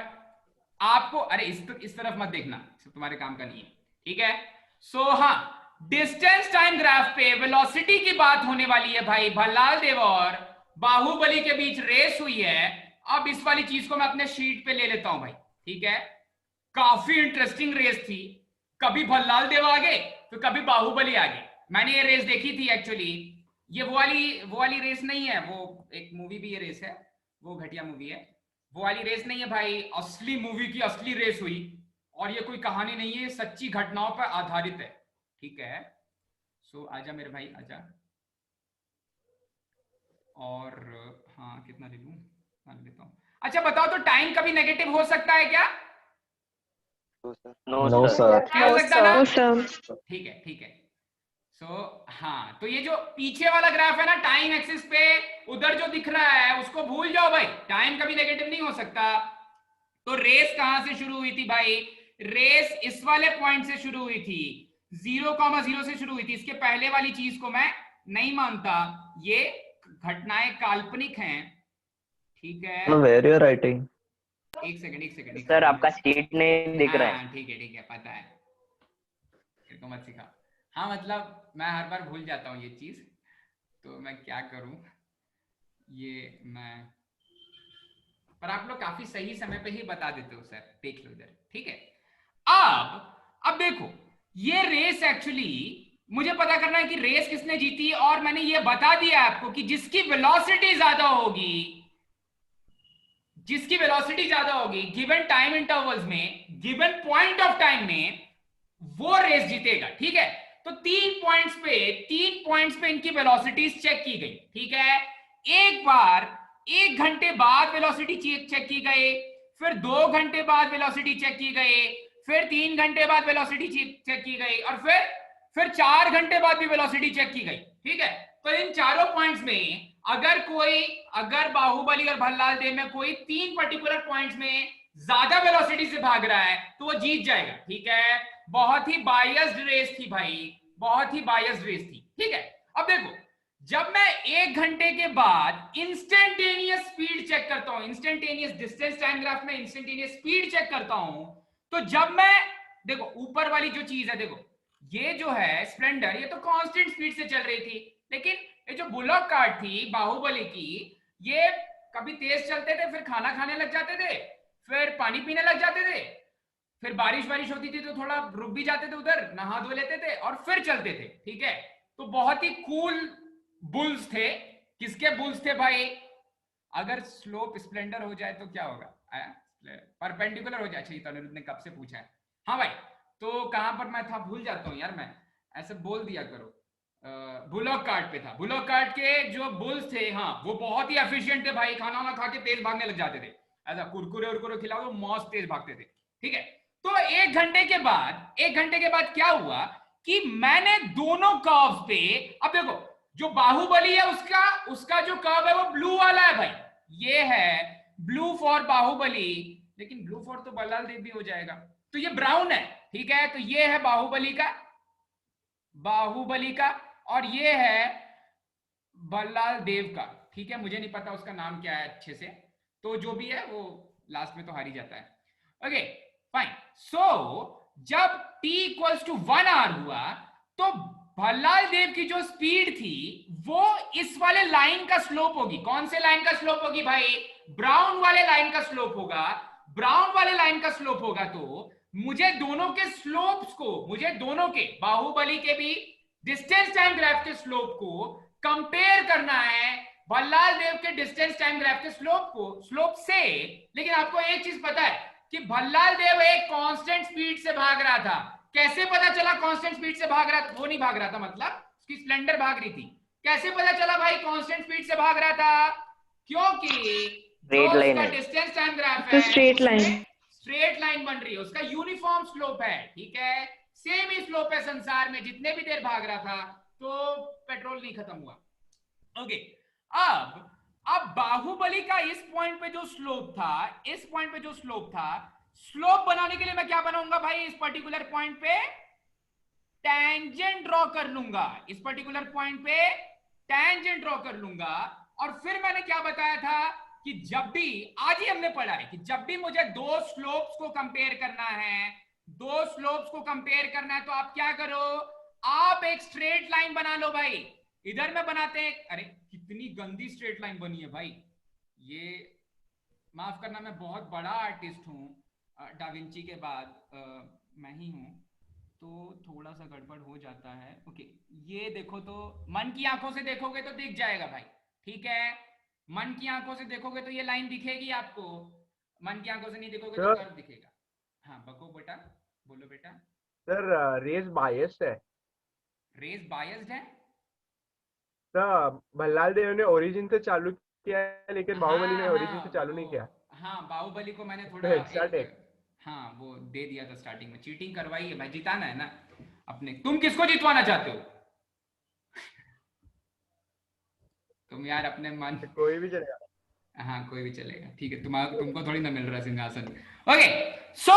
आपको, अरे इस तरफ मत देखना, तुम्हारे काम का नहीं है, ठीक है। सो हाँ, डिस्टेंस टाइम ग्राफ पे वेलोसिटी की बात होने वाली है भाई। भल्लाल देव और बाहुबली के बीच रेस हुई है। अब इस वाली चीज को मैं अपने शीट पे ले लेता हूं भाई, ठीक है। काफी इंटरेस्टिंग रेस थी, कभी भल्लाल देव आगे तो कभी बाहुबली आगे। मैंने ये रेस देखी थी एक्चुअली। ये वो वाली रेस नहीं है, वो एक मूवी भी ये रेस है, वो घटिया मूवी है। वो वाली रेस नहीं है भाई, असली मूवी की असली रेस हुई। और ये कोई कहानी नहीं है, सच्ची घटनाओं पर आधारित है, ठीक है। सो आजा मेरे भाई आजा। और हाँ कितना ले लूं, लेता हूं। अच्छा बताओ तो टाइम कभी नेगेटिव हो सकता है क्या? No sir. हो सकता ना? No, sir. ठीक है ठीक है। सो हाँ, तो ये जो पीछे वाला ग्राफ है ना टाइम एक्सिस पे, उधर जो दिख रहा है उसको भूल जाओ भाई, टाइम कभी नेगेटिव नहीं हो सकता। तो रेस कहां से शुरू हुई थी भाई? रेस इस वाले पॉइंट से शुरू हुई थी, 0,0 से शुरू हुई थी। इसके पहले वाली चीज को मैं नहीं मानता, ये घटनाएं काल्पनिक हैं, ठीक है। Where you writing? एक सेकंड सर आपका शीट नहीं दिख रहा है। ठीक है पता है, फिर तो मत सिखा। हाँ मतलब मैं हर बार भूल जाता हूँ ये चीज, तो मैं क्या करूं। ये मैं, पर आप लोग काफी सही समय पे ही बता देते हो सर, देख लो इधर, ठीक है। अब देखो, ये रेस एक्चुअली मुझे पता करना है कि रेस किसने जीती। और मैंने ये बता दिया आपको कि जिसकी वेलोसिटी ज्यादा होगी गिवन टाइम इंटरवल्स में, गिवन पॉइंट ऑफ टाइम में, वो रेस जीतेगा, ठीक है। तो 3 पॉइंट्स पे इनकी वेलोसिटीज चेक की गई, ठीक है। एक बार 1 घंटे बाद वेलोसिटी चेक की गई, फिर 2 घंटे बाद वेलोसिटी चेक की गई, फिर 3 घंटे बाद वेलोसिटी चेक की गई, और फिर 4 घंटे बाद भी वेलोसिटी चेक की गई, ठीक है। तो इन चारों पॉइंट्स में अगर बाहुबली और भल्लाल देव में कोई 3 पर्टिकुलर पॉइंट्स में ज्यादा वेलोसिटी से भाग रहा है तो वो जीत जाएगा, ठीक है। बहुत ही बायस्ड रेस थी भाई, बहुत ही बायस्ड रेस थी, ठीक है। अब देखो, जब मैं 1 घंटे के बाद इंस्टेंटेनियस स्पीड चेक करता हूं, इंस्टेंटेनियस डिस्टेंस टाइम ग्राफ में इंस्टेंटेनियस स्पीड चेक करता हूं, तो जब मैं देखो ऊपर वाली जो चीज है, देखो ये जो है स्प्लेंडर, ये तो कांस्टेंट स्पीड से चल रही थी। लेकिन ये जो बुलॉक कार्ट थी बाहुबली की, ये कभी तेज चलते थे, फिर खाना खाने लग जाते थे, फिर पानी पीने लग जाते थे, फिर बारिश होती थी तो थोड़ा रुक भी जाते थे, उधर नहा धो लेते थे और फिर चलते थे, ठीक है। तो बहुत ही कूल बुल्स थे। किसके बुल्स थे भाई? अगर स्लोप स्प्लेंडर हो जाए तो क्या होगा? परपेंडिकुलर हो जाए। अच्छा, ये तो अनिरुद्ध ने कब से पूछा है। हाँ भाई, तो कहां पर मैं था भूल जाता हूं यार, मैं ऐसे बोल दिया करो। बुलॉक कार्ट पे था। बुलॉक कार्ट के जो बुल्स थे, हाँ वो बहुत ही एफिशिएंट थे भाई, खाना वाना खा के तेज भागने लग जाते थे, ऐसा कुरकुरे उरकुरे खिलाओ तो मौज तेज भागते थे, ठीक है। तो 1 घंटे के बाद क्या हुआ कि मैंने दोनों कर्व्स पे, अब देखो जो बाहुबली है उसका जो कर्व है वो ब्लू वाला है भाई, ये है ब्लू फॉर बाहुबली, लेकिन ब्लू फॉर तो भल्लाल देव भी हो जाएगा, तो ये ब्राउन है, ठीक है। तो ये है बाहुबली का और ये है भल्लाल देव का, ठीक है। मुझे नहीं पता उसका नाम क्या है अच्छे से, तो जो भी है वो लास्ट में तो हार ही जाता है, ओके फाइन। सो जब t इक्वल्स टू 1 आवर हुआ तो भल्लाल देव की जो स्पीड थी वो इस वाले लाइन का स्लोप होगी। कौन से लाइन का स्लोप होगी भाई? ब्राउन वाले लाइन का स्लोप होगा। ब्राउन वाले लाइन का स्लोप होगा तो मुझे दोनों के स्लोप्स को, मुझे दोनों के, बाहुबली के भी डिस्टेंस टाइम ग्राफ के स्लोप को कंपेयर करना है भल्लाल देव के डिस्टेंस टाइम ग्राफ के स्लोप से। लेकिन आपको एक चीज पता है कि भल्लाल देव एक कांस्टेंट स्पीड से भाग रहा था। कैसे पता चला कांस्टेंट स्पीड से भाग रहा था? वो नहीं भाग रहा था, मतलब उसकी स्प्लेंडर भाग रही थी। कैसे पता चला भाई कांस्टेंट स्पीड से भाग रहा था? क्योंकि जो उसका डिस्टेंस टाइम ग्राफ है स्ट्रेट लाइन बन रही है, उसका यूनिफॉर्म स्लोप है, ठीक है। सेम ही स्लोप है संसार में, जितने भी देर भाग रहा था तो पेट्रोल नहीं खत्म हुआ, ओके। अब बाहुबली का इस पॉइंट पे जो स्लोप था, स्लोप बनाने के लिए मैं क्या बनाऊंगा भाई? इस पर्टिकुलर पॉइंट पे टेंजेंट ड्रॉ कर लूंगा, इस पर्टिकुलर पॉइंट पे टेंजेंट ड्रॉ कर लूंगा। और फिर मैंने क्या बताया था कि जब भी, आज ही हमने पढ़ा है कि जब भी मुझे दो स्लोप्स को कंपेयर करना है, दो स्लोप्स को कंपेयर करना है, तो आप क्या करो, आप एक स्ट्रेट लाइन बना लो भाई। इधर में बनाते हैं, अरे कितनी गंदी स्ट्रेट लाइन बनी है भाई, ये माफ करना, मैं बहुत बड़ा आर्टिस्ट हूं, डाविंची के बाद मैं ही हूं, तो थोड़ा सा गड़बड़ हो जाता है। ओके, ये देखो, तो मन की आंखों से देखोगे तो दिख जाएगा भाई, ठीक है, मन की आंखों से देखोगे तो ये लाइन दिखेगी आपको, मन की आंखों से नहीं देखोगे तो कर्व दिखेगा। हाँ बको बेटा, बोलो बेटा। सर रेस बायस्ड है। रेस बायस्ड है सर भल्लाल देव ने ओरिजिन से चालू किया है, लेकिन बाहुबली ने ओरिजिन से चालू नहीं किया। हाँ, बाहुबली को मैंने थोड़ा हाँ वो दे दिया था स्टार्टिंग में, चीटिंग करवाई है भाई, जिताना है ना अपने। तुम किसको जितवाना चाहते हो? तुम यार अपने मन, कोई भी चलेगा। हाँ कोई भी चलेगा, ठीक है, तुमको थोड़ी ना मिल रहा सिंहासन। ओके, सो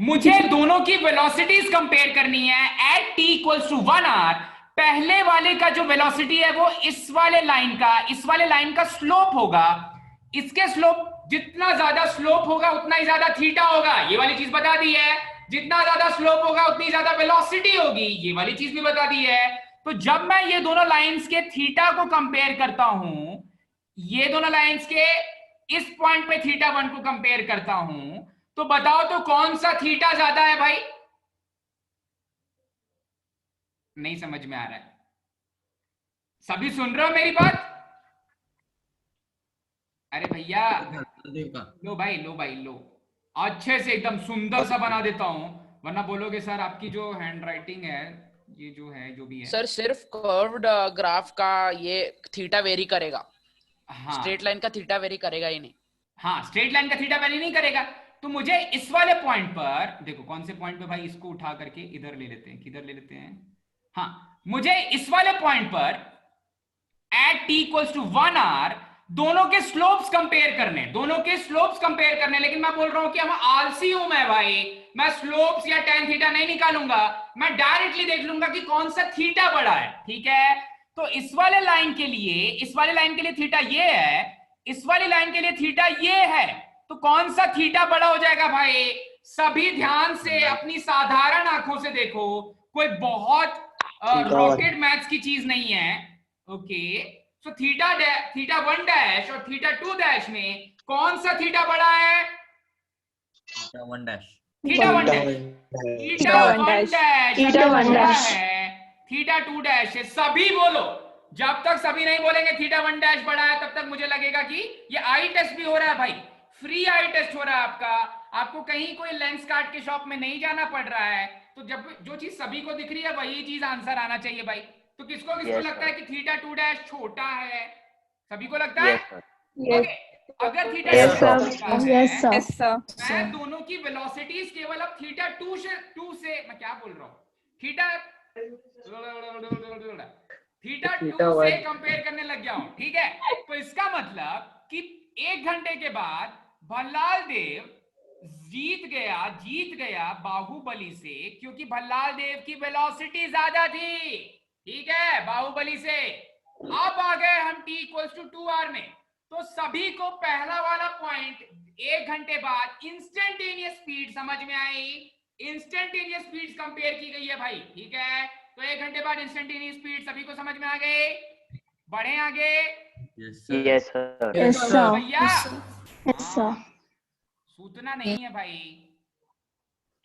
मुझे दोनों की वेलोसिटीज कंपेयर करनी है at t equals to 1 r। पहले वाले का जो वेलोसिटी है वो इस वाले लाइन का स्लोप होगा। इसके स्लोप, जितना ज्यादा स्लोप होगा उतना ही ज्यादा थीटा होगा, ये वाली चीज बता दी है। जितना ज्यादा स्लोप होगा उतनी ज्यादा वेलोसिटी होगी, ये वाली चीज भी बता दी है। तो जब मैं ये दोनों लाइंस के थीटा को कंपेयर करता हूं, ये दोनों लाइंस के इस पॉइंट पे थीटा 1 को कंपेयर करता हूं, तो बताओ तो कौन सा थीटा ज्यादा है भाई? नहीं समझ में आ रहा है? सभी सुन रहे हो मेरी बात? अरे भैया लो भाई, लो, अच्छे से एकदम सुंदर सा बना देता हूं, वरना बोलोगे सर आपकी जो हैंडराइटिंग है, ये जो है जो भी है सर, सिर्फ कर्व्ड ग्राफ का ये थीटा वेरी करेगा। हाँ, स्ट्रेट लाइन का थीटा वेरी करेगा ही नहीं। हाँ, स्ट्रेट लाइन का थीटा वेरी नहीं करेगा। तो मुझे इस वाले पॉइंट पर देखो, कौन से पॉइंट पे भाई, इसको उठा करके इधर ले लेते हैं, किधर ले लेते हैं, हाँ, मुझे इस वाले पॉइंट पर at t equals to 1 r दोनों के स्लोप्स कंपेयर करने, लेकिन मैं बोल रहा हूं कि हम आलसी हूं मैं भाई, मैं स्लोप्स या tan थीटा नहीं निकालूंगा, मैं डायरेक्टली देख लूंगा कि कौन सा थीटा बड़ा है, ठीक है। तो इस वाले लाइन के लिए थीटा ये है, इस वाली लाइन के लिए थीटा ये है, तो कौन सा थीटा बड़ा हो जाएगा भाई? सभी ध्यान से अपनी साधारण आंखों से देखो, कोई बहुत रॉकेट मैथ्स की चीज नहीं है। ओके, सो थीटा 1 डैश और थीटा 2 डैश में कौन सा थीटा बड़ा है? थीटा 1 डैश है, थीटा 2 डैश है। सभी बोलो, जब तक सभी नहीं बोलेंगे थीटा 1 डैश बड़ा है, तब तक मुझे लगेगा कि ये आई टेस्ट भी हो रहा है भाई, फ्री आई टेस्ट हो रहा है आपका, आपको कहीं कोई लेंस कार्ड के शॉप में नहीं जाना पड़ रहा है। तो जब जो चीज सभी को दिख रही है वही चीज आंसर आना चाहिए भाई। तो किसको लगता है कि थीटा 2 डैश छोटा है? सभी को लगता है? ओके, अगर थीटा मैं दोनों की वेलोसिटीज केवल अब थीटा 2 से मैं क्या बोल रहा हूं, थीटा 2 से कंपेयर करने लग गया हूं, ठीक है। तो इसका मतलब कि 1 घंटे के बाद भल्लाल देव जीत गया बाहुबली से, क्योंकि भल्लाल देव की वेलोसिटी ज्यादा थी, ठीक है, बाहुबली से। अब आ गए हम t इक्वल्स टू 2 r में, तो सभी को पहला वाला पॉइंट 1 घंटे बाद इंस्टेंटेनियस स्पीड समझ में आई, इंस्टेंटेनियस स्पीड कंपेयर की गई है भाई, ठीक है। तो 1 घंटे बाद इंस्टेंटेनियस स्पीड सभी को समझ में आ गए? बढ़े आगे? Yes sir. भैया सूतना नहीं है भाई,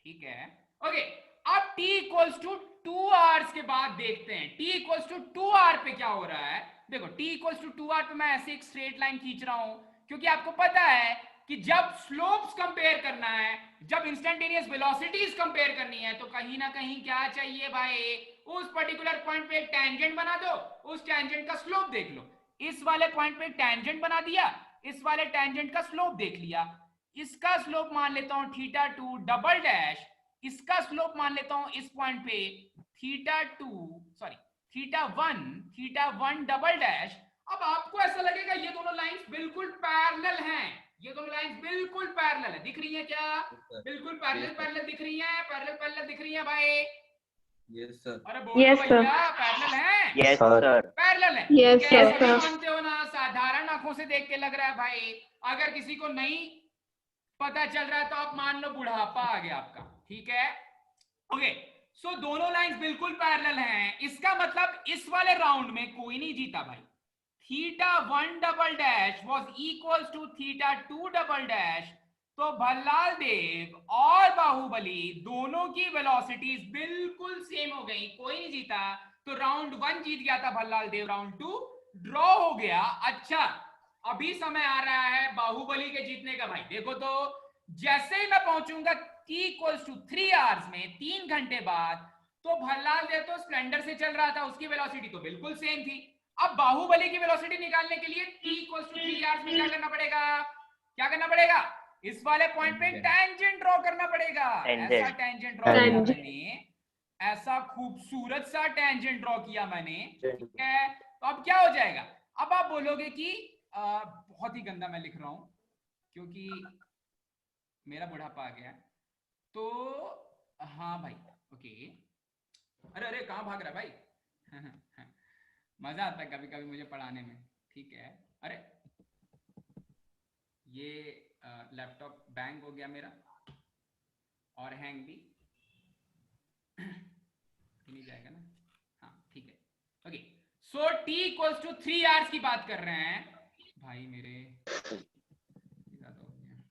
ठीक है। ओके, अब t इक्वल्स टू 2 आवर्स के बाद देखते हैं t इक्वल्स टू 2 आवर पे क्या हो रहा है। देखो t इक्वल्स टू 2 आवर पे मैं ऐसे एक स्ट्रेट लाइन खींच रहा हूं, क्योंकि आपको पता है कि जब स्लोप्स कंपेयर करना है, जब इंस्टेंटेनियस वेलोसिटीज कंपेयर करनी है, तो कहीं ना कहीं क्या चाहिए भाई, उस पर्टिकुलर पॉइंट पे एक टेंजेंट बना दो, उस टेंजेंट का स्लोप देख लो। इस वाले पॉइंट पे एक टेंजेंट बना दिया, इस वाले टेंजेंट का स्लोप देख लिया, इसका स्लोप मान लेता हूं थीटा 2 डबल डैश, इसका स्लोप मान लेता हूं इस पॉइंट पे थीटा 1 डबल डैश। अब आपको ऐसा लगेगा ये दोनों लाइंस बिल्कुल पैरेलल हैं, ये दोनों लाइंस बिल्कुल पैरेलल है, दिख रही है क्या? बिल्कुल पैरेलल दिख रही है, पैरेलल दिख रही है भाई, Yes, sir. अरे बोलो Yes, sir. भैया, पैरेलल है? Yes, Sir. sir. पैरेलल है? Yes, ठीक है, sir. सभी मानते हो ना? साधारण आंखों से देख के लग रहा है भाई। अगर किसी को नहीं पता चल रहा है तो आप मान लो बुढ़ापा आ गया आपका, ठीक है? ओके, सो दोनों लाइंस बिल्कुल पैरेलल हैं। इसका मतलब इस वाले राउंड में कोई नहीं जीता भाई। θ1 double dash was equals to θ2 double dash. तो भल्लाल देव और बाहुबली दोनों की वेलोसिटीज बिल्कुल सेम हो गई, कोई नहीं जीता। तो राउंड 1 जीत गया था भल्लाल देव, राउंड 2 ड्रॉ हो गया। अच्छा, अभी समय आ रहा है बाहुबली के जीतने का भाई। देखो तो जैसे ही मैं पहुंचूंगा t इक्वल्स टू 3 आवर्स में, 3 घंटे बाद, तो भल्लाल देव तो स्प्लेंडर से चल रहा था, उसकी वेलोसिटी तो बिल्कुल सेम थी। अब बाहुबली की वेलोसिटी निकालने के लिए t इक्वल्स टू 3 आवर्स में क्या करना पड़ेगा? क्या करना पड़ेगा? इस वाले पॉइंट पे टेंजेंट ड्रॉ करना पड़ेगा। ऐसा टेंजेंट ड्रॉ किया मैंने, ऐसा खूबसूरत सा टेंजेंट ड्रॉ किया मैंने, ठीक है? तो अब क्या हो जाएगा? अब आप बोलोगे कि बहुत ही गंदा मैं लिख रहा हूं क्योंकि मेरा बुढ़ापा आ गया। तो हाँ भाई, ओके। अरे अरे कहाँ भाग रहा भाई? मजा आता है कभी कभी मुझे पढ़ाने में, ठीक है? अरे ये लैपटॉप बैंग हो गया मेरा और हैंग भी नहीं जाएगा ना? हाँ ठीक है, okay. So t equals to 3 hours की बात कर रहे हैं भाई। मेरे ज्यादा हो गया।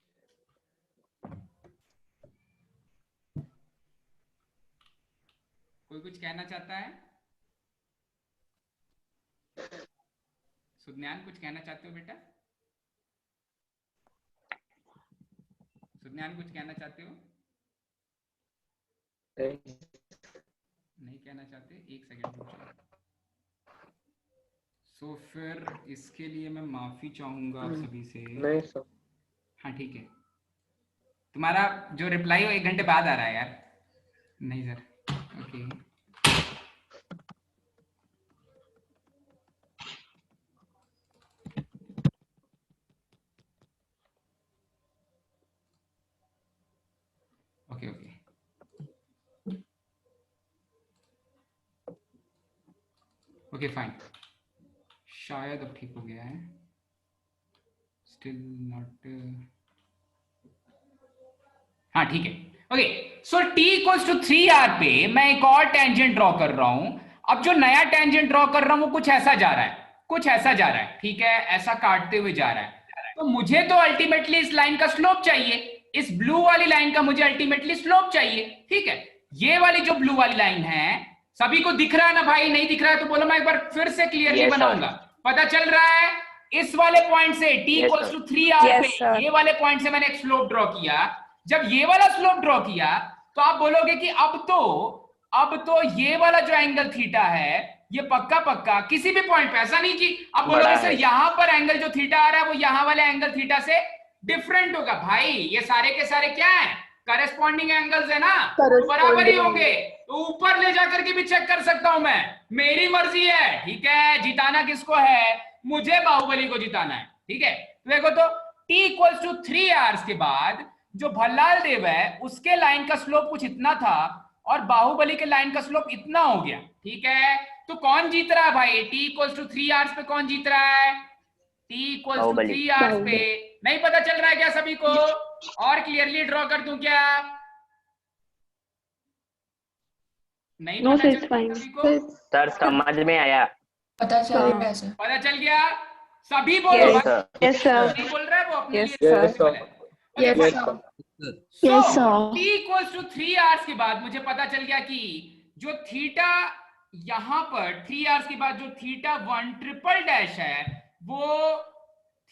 कोई कुछ कहना चाहता है? सुज्ञान कुछ कहना चाहते हो बेटा? सुज्ञान कुछ कहना चाहते हो? नहीं कहना चाहते? एक सेकंड रुक जाओ। सो फिर इसके लिए मैं माफी चाहूंगा आप सभी से। नहीं सर। हाँ ठीक है, तुम्हारा जो रिप्लाई हो 1 घंटे बाद आ रहा है यार। नहीं sir, okay. Okay okay, okay fine. शायद अब ठीक हो गया है। स्टिल नॉट, हाँ ठीक है, okay. So t equals to 3 r पे मैं एक और टेंजेंट ड्रॉ कर रहा हूं। अब जो नया टेंजेंट ड्रॉ कर रहा हूं वो कुछ ऐसा जा रहा है, कुछ ऐसा जा रहा है, ठीक है? ऐसा काटते हुए जा रहा है। तो मुझे तो अल्टीमेटली इस लाइन का स्लोप चाहिए, इस ब्लू वाली लाइन का मुझे अल्टीमेटली स्लोप चाहिए, ठीक है? ये वाली जो ब्लू वाली लाइन है, सभी को दिख रहा है ना भाई? नहीं दिख रहा है तो बोलो, मैं एक बार फिर से क्लियरली बनाऊंगा। पता चल रहा है? इस वाले पॉइंट से t इक्वल्स टू 3 आर पे ये वाले पॉइंट से मैंने एक स्लोप ड्रॉ किया। जब ये वाला स्लोप ड्रॉ किया तो आप बोलोगे कि अब तो ये वाला जो एंगल थीटा है ये पक्का पक्का किसी भी पॉइंट पे, ऐसा नहीं कि आप बोलोगे सर यहां पर एंगल जो थीटा आ रहा है वो यहां वाले एंगल थीटा से डिफरेंट होगा। भाई ये सारे के सारे क्या है? करेस्पॉन्डिंग एंगल्स है ना, तो बराबर ही होंगे। तो ऊपर ले जाकर के भी चेक कर सकता हूं मैं, मेरी मर्जी है, ठीक है? जिताना किसको है? मुझे बाहुबली को जिताना है, ठीक है? तो देखो तो t इक्वल्स टू 3 आवर्स के बाद जो भल्लाल देव है उसके लाइन का स्लोप कुछ इतना था और बाहुबली के लाइन का स्लोप इतना हो गया, ठीक है? तो कौन जीत रहा है भाई? t इक्वल्स टू 3 आवर्स पे कौन जीत रहा है? t इक्वल्स टू 3 आवर्स पे। नहीं पता चल रहा है क्या सभी को? और क्लियरली ड्रॉ कर दूं क्या? नहीं पता चल रहा है सभी को? सर समझ में आया। पता चल गया? सभी बोलो। Yes, sir. नहीं बोल रहा है वो अपने Yes, लिए sir. possible है। Yes, Okay, sir. so, Yes, sir. t equals to 3 hours के बाद मुझे पता चल गया कि जो थीटा यहां पर 3 आवर्स के बाद जो θ1 ट्रिपल डैश है वो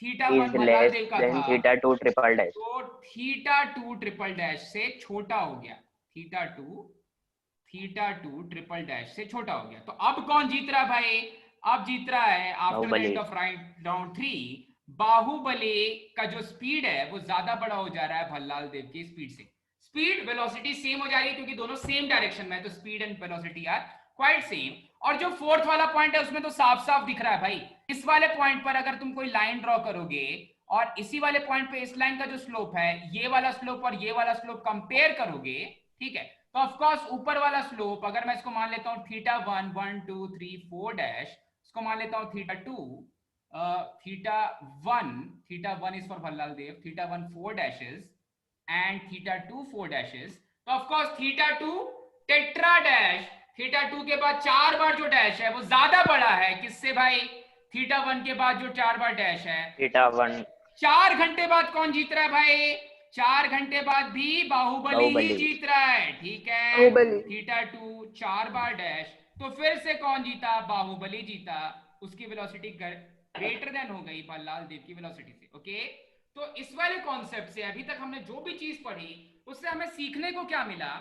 θ1 भल्लाल देव का था, θ2 ट्रिपल डैश। तो θ2 ट्रिपल डैश से छोटा हो गया। θ2 ट्रिपल डैश से छोटा हो गया। तो अब कौन जीत रहा भाई? अब जीत रहा है after the end of round 3 Baahubali का जो स्पीड है वो ज्यादा बड़ा हो जा रहा है भल्लाल देव की स्पीड से। स्पीड वेलोसिटी सेम हो जा रही है क्योंकि दोनों सेम डायरेक्शन में है, तो speed and velocity are quite same. और जो फोर्थ वाला पॉइंट है उसमें तो साफ साफ दिख रहा है भाई। इस वाले पॉइंट पर अगर तुम कोई लाइन ड्रॉ करोगे और इसी वाले पॉइंट पे इस लाइन का जो स्लोप है, ये वाला स्लोप और ये वाला स्लोप कंपेयर करोगे, ठीक है, तो ऑफ कोर्स ऊपर वाला स्लोप अगर मैं इसको मान लेता हूं थीटा 1 1 2 3 4 डैश, इसको मान लेता हूं theta 2 theta 1 is for Bhallala Deva, theta 1 4 dashes and theta 2 4 dashes, तो of course theta 2 tetra dash, theta 2 के बाद 4 बार जो डैश है वो ज्यादा बड़ा है किससे भाई, थीटा 1 के बाद जो 4 बार डैश है थीटा 1। 4 घंटे बाद कौन जीत रहा है भाई, 4 घंटे बाद भी बाहुबली ही जीत रहा है, ठीक है, बाहुबली। थीटा 2 4 बार डैश, तो फिर से कौन जीता, बाहुबली जीता, उसकी वेलोसिटी ग्रेटर देन हो गई भल्लाल देव की वेलोसिटी से। ओके, तो इस वाले कॉन्सेप्ट से अभी तक हमने जो भी चीज पढ़ी उससे हमें सीखने को क्या मिला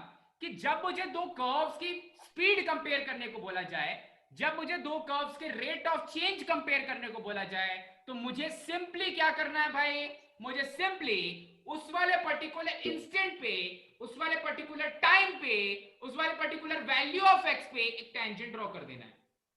कि जब मुझे दो कर्व्स की स्पीड कंपेयर करने को बोला जाए, जब मुझे दो कर्व्स के रेट ऑफ चेंज कंपेयर करने को बोला जाए, तो मुझे सिंपली क्या करना है भाई, मुझे सिंपली उस वाले पर्टिकुलर इंस्टेंट पे, उस वाले पर्टिकुलर टाइम पे, उस वाले पर्टिकुलर वैल्यू ऑफ एक्स पे एक टेंजेंट ड्रॉ कर देना है,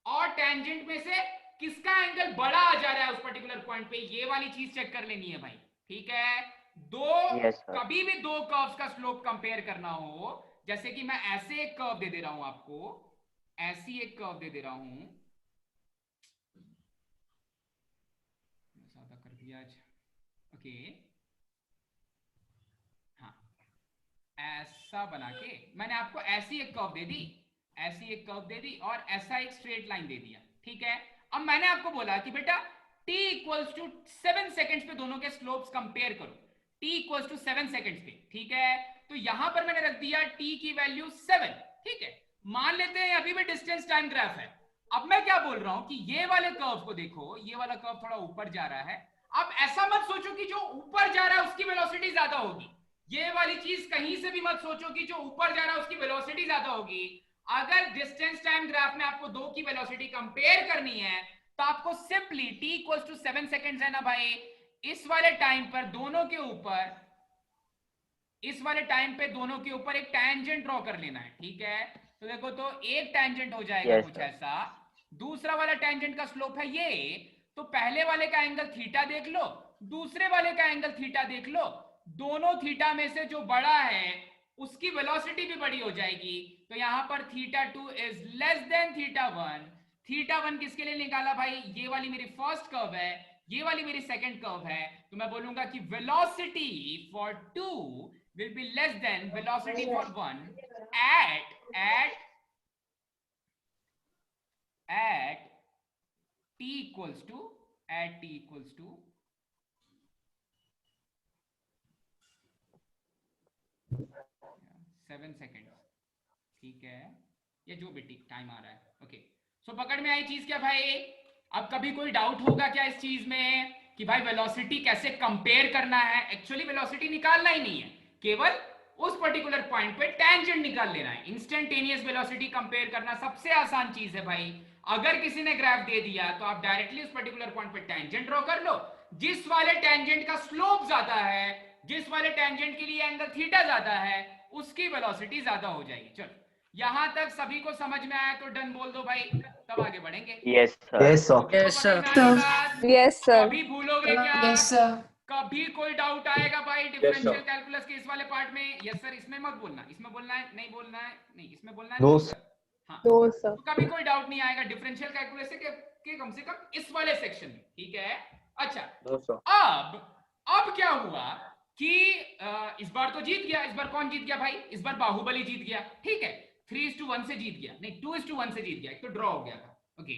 और टेंजेंट में से किसका एंगल बड़ा आ जा रहा है उस पर्टिकुलर पॉइंट पे, ये वाली चीज चेक कर लेनी है भाई, ठीक है। कभी भी दो कर्व्स का स्लोप कंपेयर करना हो, जैसे कि मैं ऐसे एक कर्व दे दे रहा हूं आपको, ऐसी एक कर्व दे दे रहा हूं, ज्यादा कर दिया आज, ओके, हाँ, ऐसा बना के मैंने आपको ऐसी एक कर्व दे दी, ऐसी एक कर्व दे दी और ऐसा एक स्ट्रेट लाइन दे दिया, ठीक है। अब मैंने आपको बोला कि बेटा t इक्वल्स टू 7 सेकेंड्स पे दोनों के स्लोप्स कंपेयर करो, t इक्वल्स टू 7 सेकेंड्स पे, ठीक है। तो यहां पर मैंने रख दिया t की वैल्यू 7, ठीक है। मान लेते हैं अभी भी डिस्टेंस टाइम ग्राफ है। अब मैं क्या बोल रहा हूं कि ये वाले कर्व को देखो, ये वाला कर्व थोड़ा ऊपर जा रहा है। अब ऐसा मत सोचो कि जो ऊपर जा रहा है उसकी वेलोसिटी ज्यादा होगी, ये वाली चीज कहीं से भी मत सोचो कि जो ऊपर जा रहा है उसकी वेलोसिटी ज्यादा होगी। अगर डिस्टेंस टाइम ग्राफ में आपको दो की वेलोसिटी कंपेयर करनी है तो आपको simply t equals to 7 seconds है ना भाई, इस वाले टाइम पर दोनों के ऊपर, इस वाले टाइम पे दोनों के ऊपर एक टैंजेंट ड्रॉ कर लेना है, ठीक है। तो देखो, तो एक टैंजेंट हो जाएगा कुछ ऐसा, दूसरा वाला टैंजेंट का स्लोप है ये, तो पहले वाले का एंगल थीटा देख लो, दूसरे वाले का एंगल थीटा देख लो, दोनों थीटा में से जो बड़ा है उसकी वेलोसिटी भी बड़ी हो जाएगी। तो यहां पर theta 2 is less than theta 1। Theta 1 किसके लिए निकाला भाई, ये वाली मेरी फर्स्ट कर्व है, ये वाली मेरी सेकंड कर्व है, तो मैं बोलूंगा कि velocity for 2 will be less than velocity for 1 at t equals to 7 second, ठीक है, ये जो भी टाइम आ रहा है। ओके, सो पकड़ में आई चीज क्या भाई। अब कभी कोई डाउट होगा क्या इस चीज में कि भाई वेलोसिटी कैसे कंपेयर करना है। एक्चुअली वेलोसिटी निकालना ही नहीं है, केवल उस पर्टिकुलर पॉइंट पे टेंजेंट निकाल लेना है। इंस्टेंटेनियस वेलोसिटी कंपेयर करना सबसे आसान चीज है भाई। अगर किसी ने ग्राफ दे दिया तो आप डायरेक्टली उस पर्टिकुलर पॉइंट पे टेंजेंट ड्रॉ कर लो, जिस वाले टेंजेंट का स्लोप ज्यादा है, जिस वाले टेंजेंट के लिए एंगल थीटा ज्यादा है, उसकी वेलोसिटी ज्यादा हो जाएगी। चलो, यहां तक सभी को समझ में आया तो डन बोल दो भाई, तब आगे बढ़ेंगे। Yes sir. Yes sir. Yes sir. Yes sir. अभी भूलोगे क्या? Yes sir. कभी कोई डाउट आएगा भाई डिफरेंशियल कैलकुलस के इस वाले पार्ट में? यस सर, इसमें मत बोलना, इसमें बोलना है, नहीं बोलना है, नहीं इसमें बोलना है, नो सर। हाँ, नो सर। तो कभी कोई डाउट नहीं आएगा डिफरेंशियल कैलकुलस के कम से कम इस वाले सेक्शन में, ठीक है। अच्छा, अब क्या हुआ कि इस बार तो जीत गया। इस बार कौन जीत गया भाई? इस बार बाहुबली जीत गया, ठीक है। 3:1 से जीत गया, नहीं 2:1 से जीत गया, एक तो ड्रॉ हो गया था। ओके,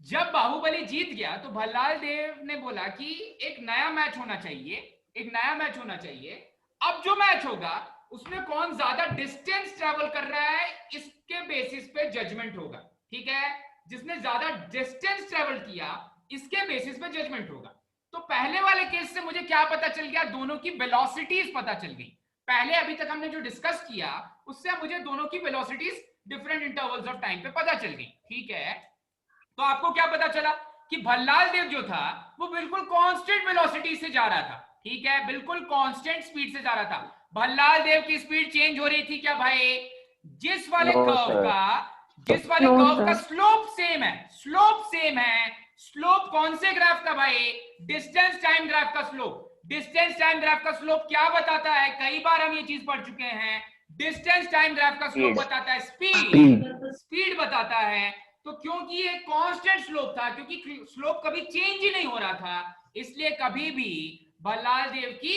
जब बाहुबली जीत गया तो भल्लाल देव ने बोला कि एक नया मैच होना चाहिए, एक नया मैच होना चाहिए। अब जो मैच होगा उसमें कौन ज्यादा डिस्टेंस ट्रेवल कर रहा है इसके बेसिस पे जजमेंट होगा, ठीक है। जिसने ज्यादा डिस्टेंस ट्रेवल किया इसके बेसिस पे जजमेंट होगा। तो पहले वाले केस से मुझे क्या पता चल गया? दोनों की वेलोसिटीज पता चल गई। पहले अभी तक हमने जो डिस्कस किया उससे मुझे दोनों की velocities different intervals of time पे पता चल गई, ठीक है। तो आपको क्या पता चला कि भल्लाल देव जो था वो बिल्कुल कांस्टेंट वेलोसिटी से जा रहा था, ठीक है, बिल्कुल कांस्टेंट स्पीड से जा रहा था। भल्लाल देव की स्पीड चेंज हो रही थी क्या भाई? जिस वाले कर्व का स्लोप सेम है, स्लोप सेम है। स्लोप कौन से ग्राफ का भाई? डिस्टेंस टाइम ग्राफ का स्लोप। डिस्टेंस टाइम ग्राफ का स्लोप क्या बताता है? कई बार हम ये चीज पढ़ चुके हैं। डिस्टेंस टाइम ग्राफ का स्लोप Speed. बताता है स्पीड बताता है। तो क्योंकि ये कांस्टेंट स्लोप था, क्योंकि स्लोप कभी चेंज ही नहीं हो रहा था, इसलिए कभी भी भल्लाल देव की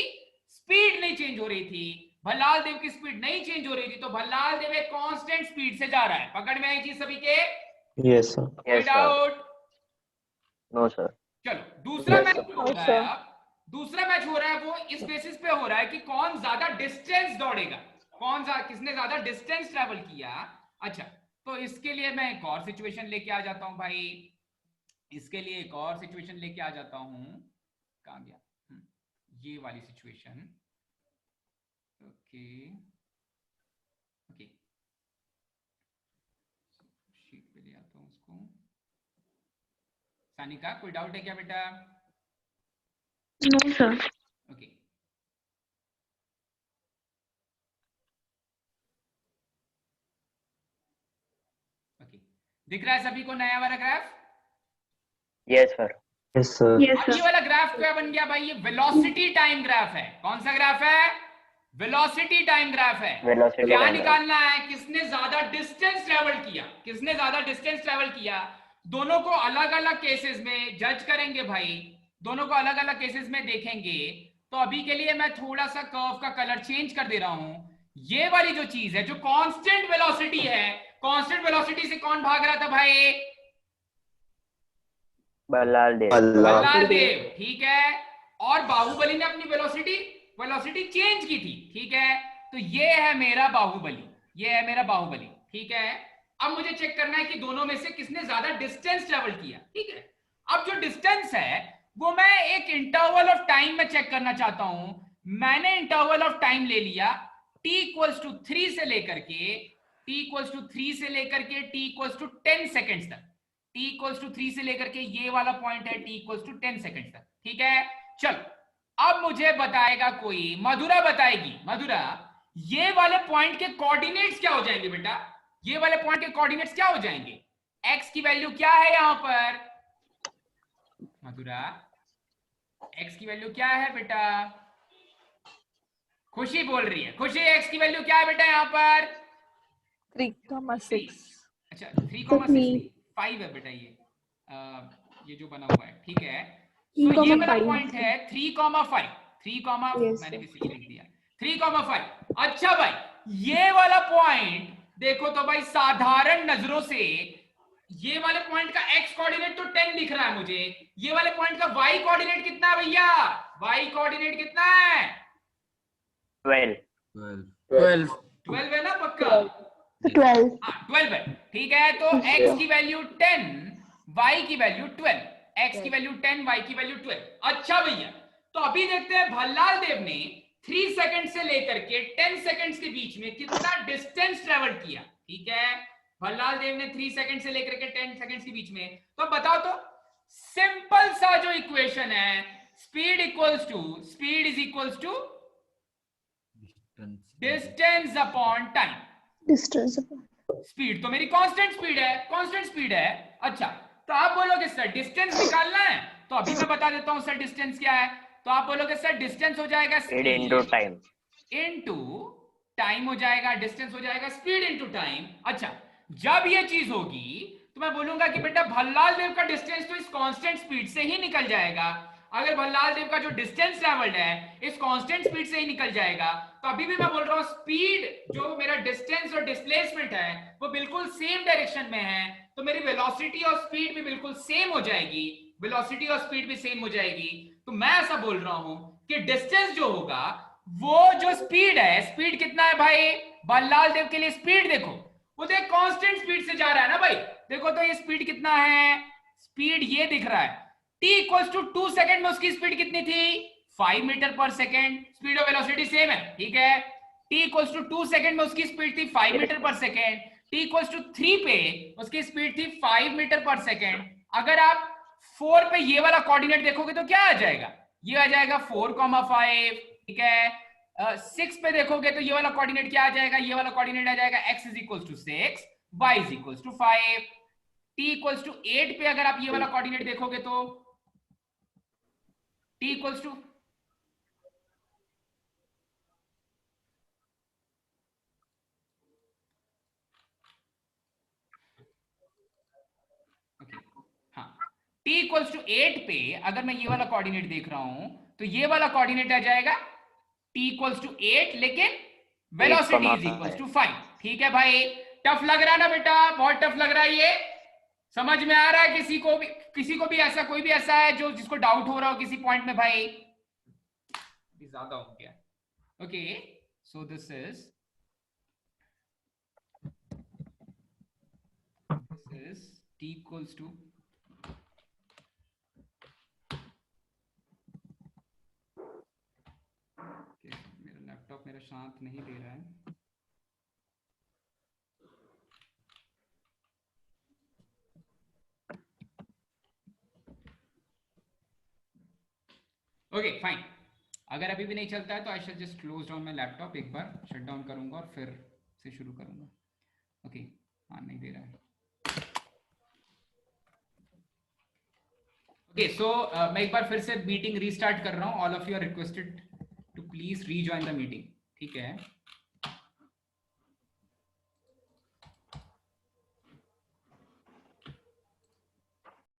स्पीड नहीं चेंज हो रही थी। भल्लाल देव की स्पीड नहीं चेंज हो रही थी, तो भल्लाल देव एक कांस्टेंट स्पीड से जा रहा है। पकड़ में आई चीज सभी के? Yes, sir. Yes, sir. Doubt? No, sir. चलो दूसरा Yes, मैच sir. हो रहा है। अब दूसरा मैच हो रहा है, वो इस बेसिस पे हो रहा है कि कौन ज्यादा डिस्टेंस दौड़ेगा, किसने ज्यादा डिस्टेंस ट्रेवल किया। अच्छा, तो इसके लिए मैं एक और सिचुएशन लेके आ जाता हूं भाई, इसके लिए एक और सिचुएशन लेके आ जाता हूं। कहां गया? ये वाली सिचुएशन। ओके ओके, शीट पे ले आता हूं उसको। सानिका, कोई डाउट है क्या बेटा? No, sir. ओके, ओके, दिख रहा है सभी को नया वाला graph? Yes, sir. Yes, sir. Yes, अब ये sir. वाला ग्राफ क्या बन गया भाई? ये वेलोसिटी टाइम ग्राफ है। कौन सा ग्राफ है? वेलोसिटी टाइम ग्राफ है। Velocity क्या time graph. निकालना है? किसने ज्यादा डिस्टेंस ट्रेवल किया, किसने ज्यादा डिस्टेंस ट्रेवल किया। दोनों को अलग अलग केसेस में जज करेंगे भाई, दोनों को अलग अलग केसेस में देखेंगे। तो अभी के लिए मैं थोड़ा सा कर्व का कलर चेंज कर दे रहा हूं। ये वाली जो चीज है, जो कांस्टेंट वेलोसिटी है, कांस्टेंट वेलोसिटी से कौन भाग रहा था भाई? भल्लाल देव. भल्लाल देव, ठीक है। और बाहुबली ने अपनी वेलोसिटी चेंज की थी, ठीक है। तो ये है मेरा बाहुबली, ये है मेरा बाहुबली, ठीक है। अब मुझे चेक करना है कि दोनों में से किसने ज्यादा डिस्टेंस ट्रेवल किया, ठीक है। अब जो डिस्टेंस है वो मैं एक इंटरवल ऑफ टाइम में चेक करना चाहता हूं। मैंने इंटरवल ऑफ टाइम ले लिया t इक्वल्स टू 3 से लेकर के t इक्वल्स टू 10 सेकेंड्स तक। t इक्वल्स टू 3 से लेकर के ये वाला पॉइंट है t इक्वल्स टू 10 सेकेंड्स तक, ठीक है। चलो, अब मुझे बताएगा कोई, मधुरा बताएगी। मधुरा, ये वाले पॉइंट के कोऑर्डिनेट्स क्या हो जाएंगे बेटा? ये वाले पॉइंट के कोऑर्डिनेट्स क्या हो जाएंगे? x की वैल्यू क्या है यहां पर? मधुरा, x की वैल्यू क्या है बेटा? खुशी बोल रही है। खुशी, x की वैल्यू क्या है बेटा यहाँ पर? 3,6. अच्छा, 3,6 5 है बेटा। ये जो बना हुआ है, ठीक है। तो ये वाला पॉइंट है 3,5 मैंने भी सही लिख दिया 3,5। अच्छा भाई, ये वाला पॉइंट देखो तो भाई, साधारण नजरों से ये वाले पॉइंट का x कोऑर्डिनेट तो 10 दिख रहा है मुझे। ये वाले पॉइंट का y कोऑर्डिनेट कितना है भैया? y कोऑर्डिनेट कितना है? 12 है ना पक्का? 12. हाँ 12 है, ठीक है। तो x की वैल्यू 10, y की वैल्यू 12, x की वैल्यू 10, y की वैल्यू 12। अच्छा भैया, तो अभी देखते हैं भल्लाल देव ने 3 सेकंड से लेकर के 10 सेकंड्स के बीच में कितना डिस्टेंस ट्रेवल किया, ठीक है। भल्लाल देव ने 3 सेकंड से लेकर के 10 सेकंड्स के बीच में। तो बताओ तो, सिंपल सा जो इक्वेशन है, speed is equals to distance upon time. Distance. Speed तो मेरी कांस्टेंट स्पीड है। अच्छा, तो आप बोलोगे सर डिस्टेंस निकालना है, तो अभी मैं बता देता हूं सर डिस्टेंस क्या है। तो आप बोलोगे सर डिस्टेंस हो जाएगा Speed into time. Into time हो जाएगा, डिस्टेंस हो जाएगा स्पीड इनटू टाइम। अच्छा, जब ये चीज होगी तो मैं बोलूंगा कि बेटा भल्लाल देव का डिस्टेंस तो इस कांस्टेंट स्पीड से ही निकल जाएगा। अगर भल्लाल देव का जो डिस्टेंस ट्रैवल्ड है इस कांस्टेंट स्पीड से ही निकल जाएगा, तो अभी भी मैं बोल रहा हूं स्पीड जो मेरा डिस्टेंस और डिस्प्लेसमेंट है वो बिल्कुल सेम डायरेक्शन में है। तो मेरी वेलोसिटी और स्पीड भी बिल्कुल सेम हो जाएगी, वेलोसिटी और स्पीड भी सेम हो जाएगी। तो मैं ऐसा बोल रहा हूं कि डिस्टेंस जो होगा वो जो स्पीड है, स्पीड कितना है भाई भल्लाल देव के लिए? स्पीड देखो, वो देख कांस्टेंट स्पीड से जा रहा है ना भाई। देखो तो ये स्पीड कितना है, स्पीड ये दिख रहा है। t इक्वल्स टू 2 सेकंड में उसकी स्पीड कितनी थी? 5 मीटर पर सेकंड। स्पीड और वेलोसिटी सेम है, ठीक है। t इक्वल्स टू 2 सेकंड में उसकी स्पीड थी 5 मीटर पर सेकंड। t इक्वल्स टू 3 पे उसकी स्पीड थी 5 मीटर पर सेकंड। अगर आप 4 पे ये वाला कोऑर्डिनेट देखोगे तो क्या आ जाएगा? ये आ जाएगा 4,5, ठीक है। 6 पे देखोगे तो ये वाला कोऑर्डिनेट क्या आ जाएगा? ये वाला कोऑर्डिनेट आ जाएगा x is equals to 6, y is equals to 5। t equals to 8 पे अगर आप ये वाला कोऑर्डिनेट देखोगे तो t equals to t equals to 8 पे अगर मैं ये वाला कोऑर्डिनेट देख रहा हूं तो ये वाला कोऑर्डिनेट आ जाएगा t इक्वल्स टू 8, लेकिन वेलोसिटी इज इक्वल्स टू 5। ठीक है भाई, टफ लग रहा है ना बेटा, बहुत टफ लग रहा है ये, समझ में आ रहा है किसी को भी ऐसा, कोई भी ऐसा है जो जिसको डाउट हो रहा हो किसी पॉइंट में? भाई ज्यादा हो गया। Okay, so this is t equals to मेरा लैपटॉप मेरा शांत नहीं दे रहा है। ओके फाइन, अगर अभी भी नहीं चलता है तो I shall just close down my laptop, एक बार शट डाउन करूंगा और फिर से शुरू करूंगा। ओके, हाँ नहीं दे रहा है। ओके सो मैं एक बार फिर से मीटिंग रीस्टार्ट कर रहा हूं। All of you are requested to please rejoin the meeting. ठीक है,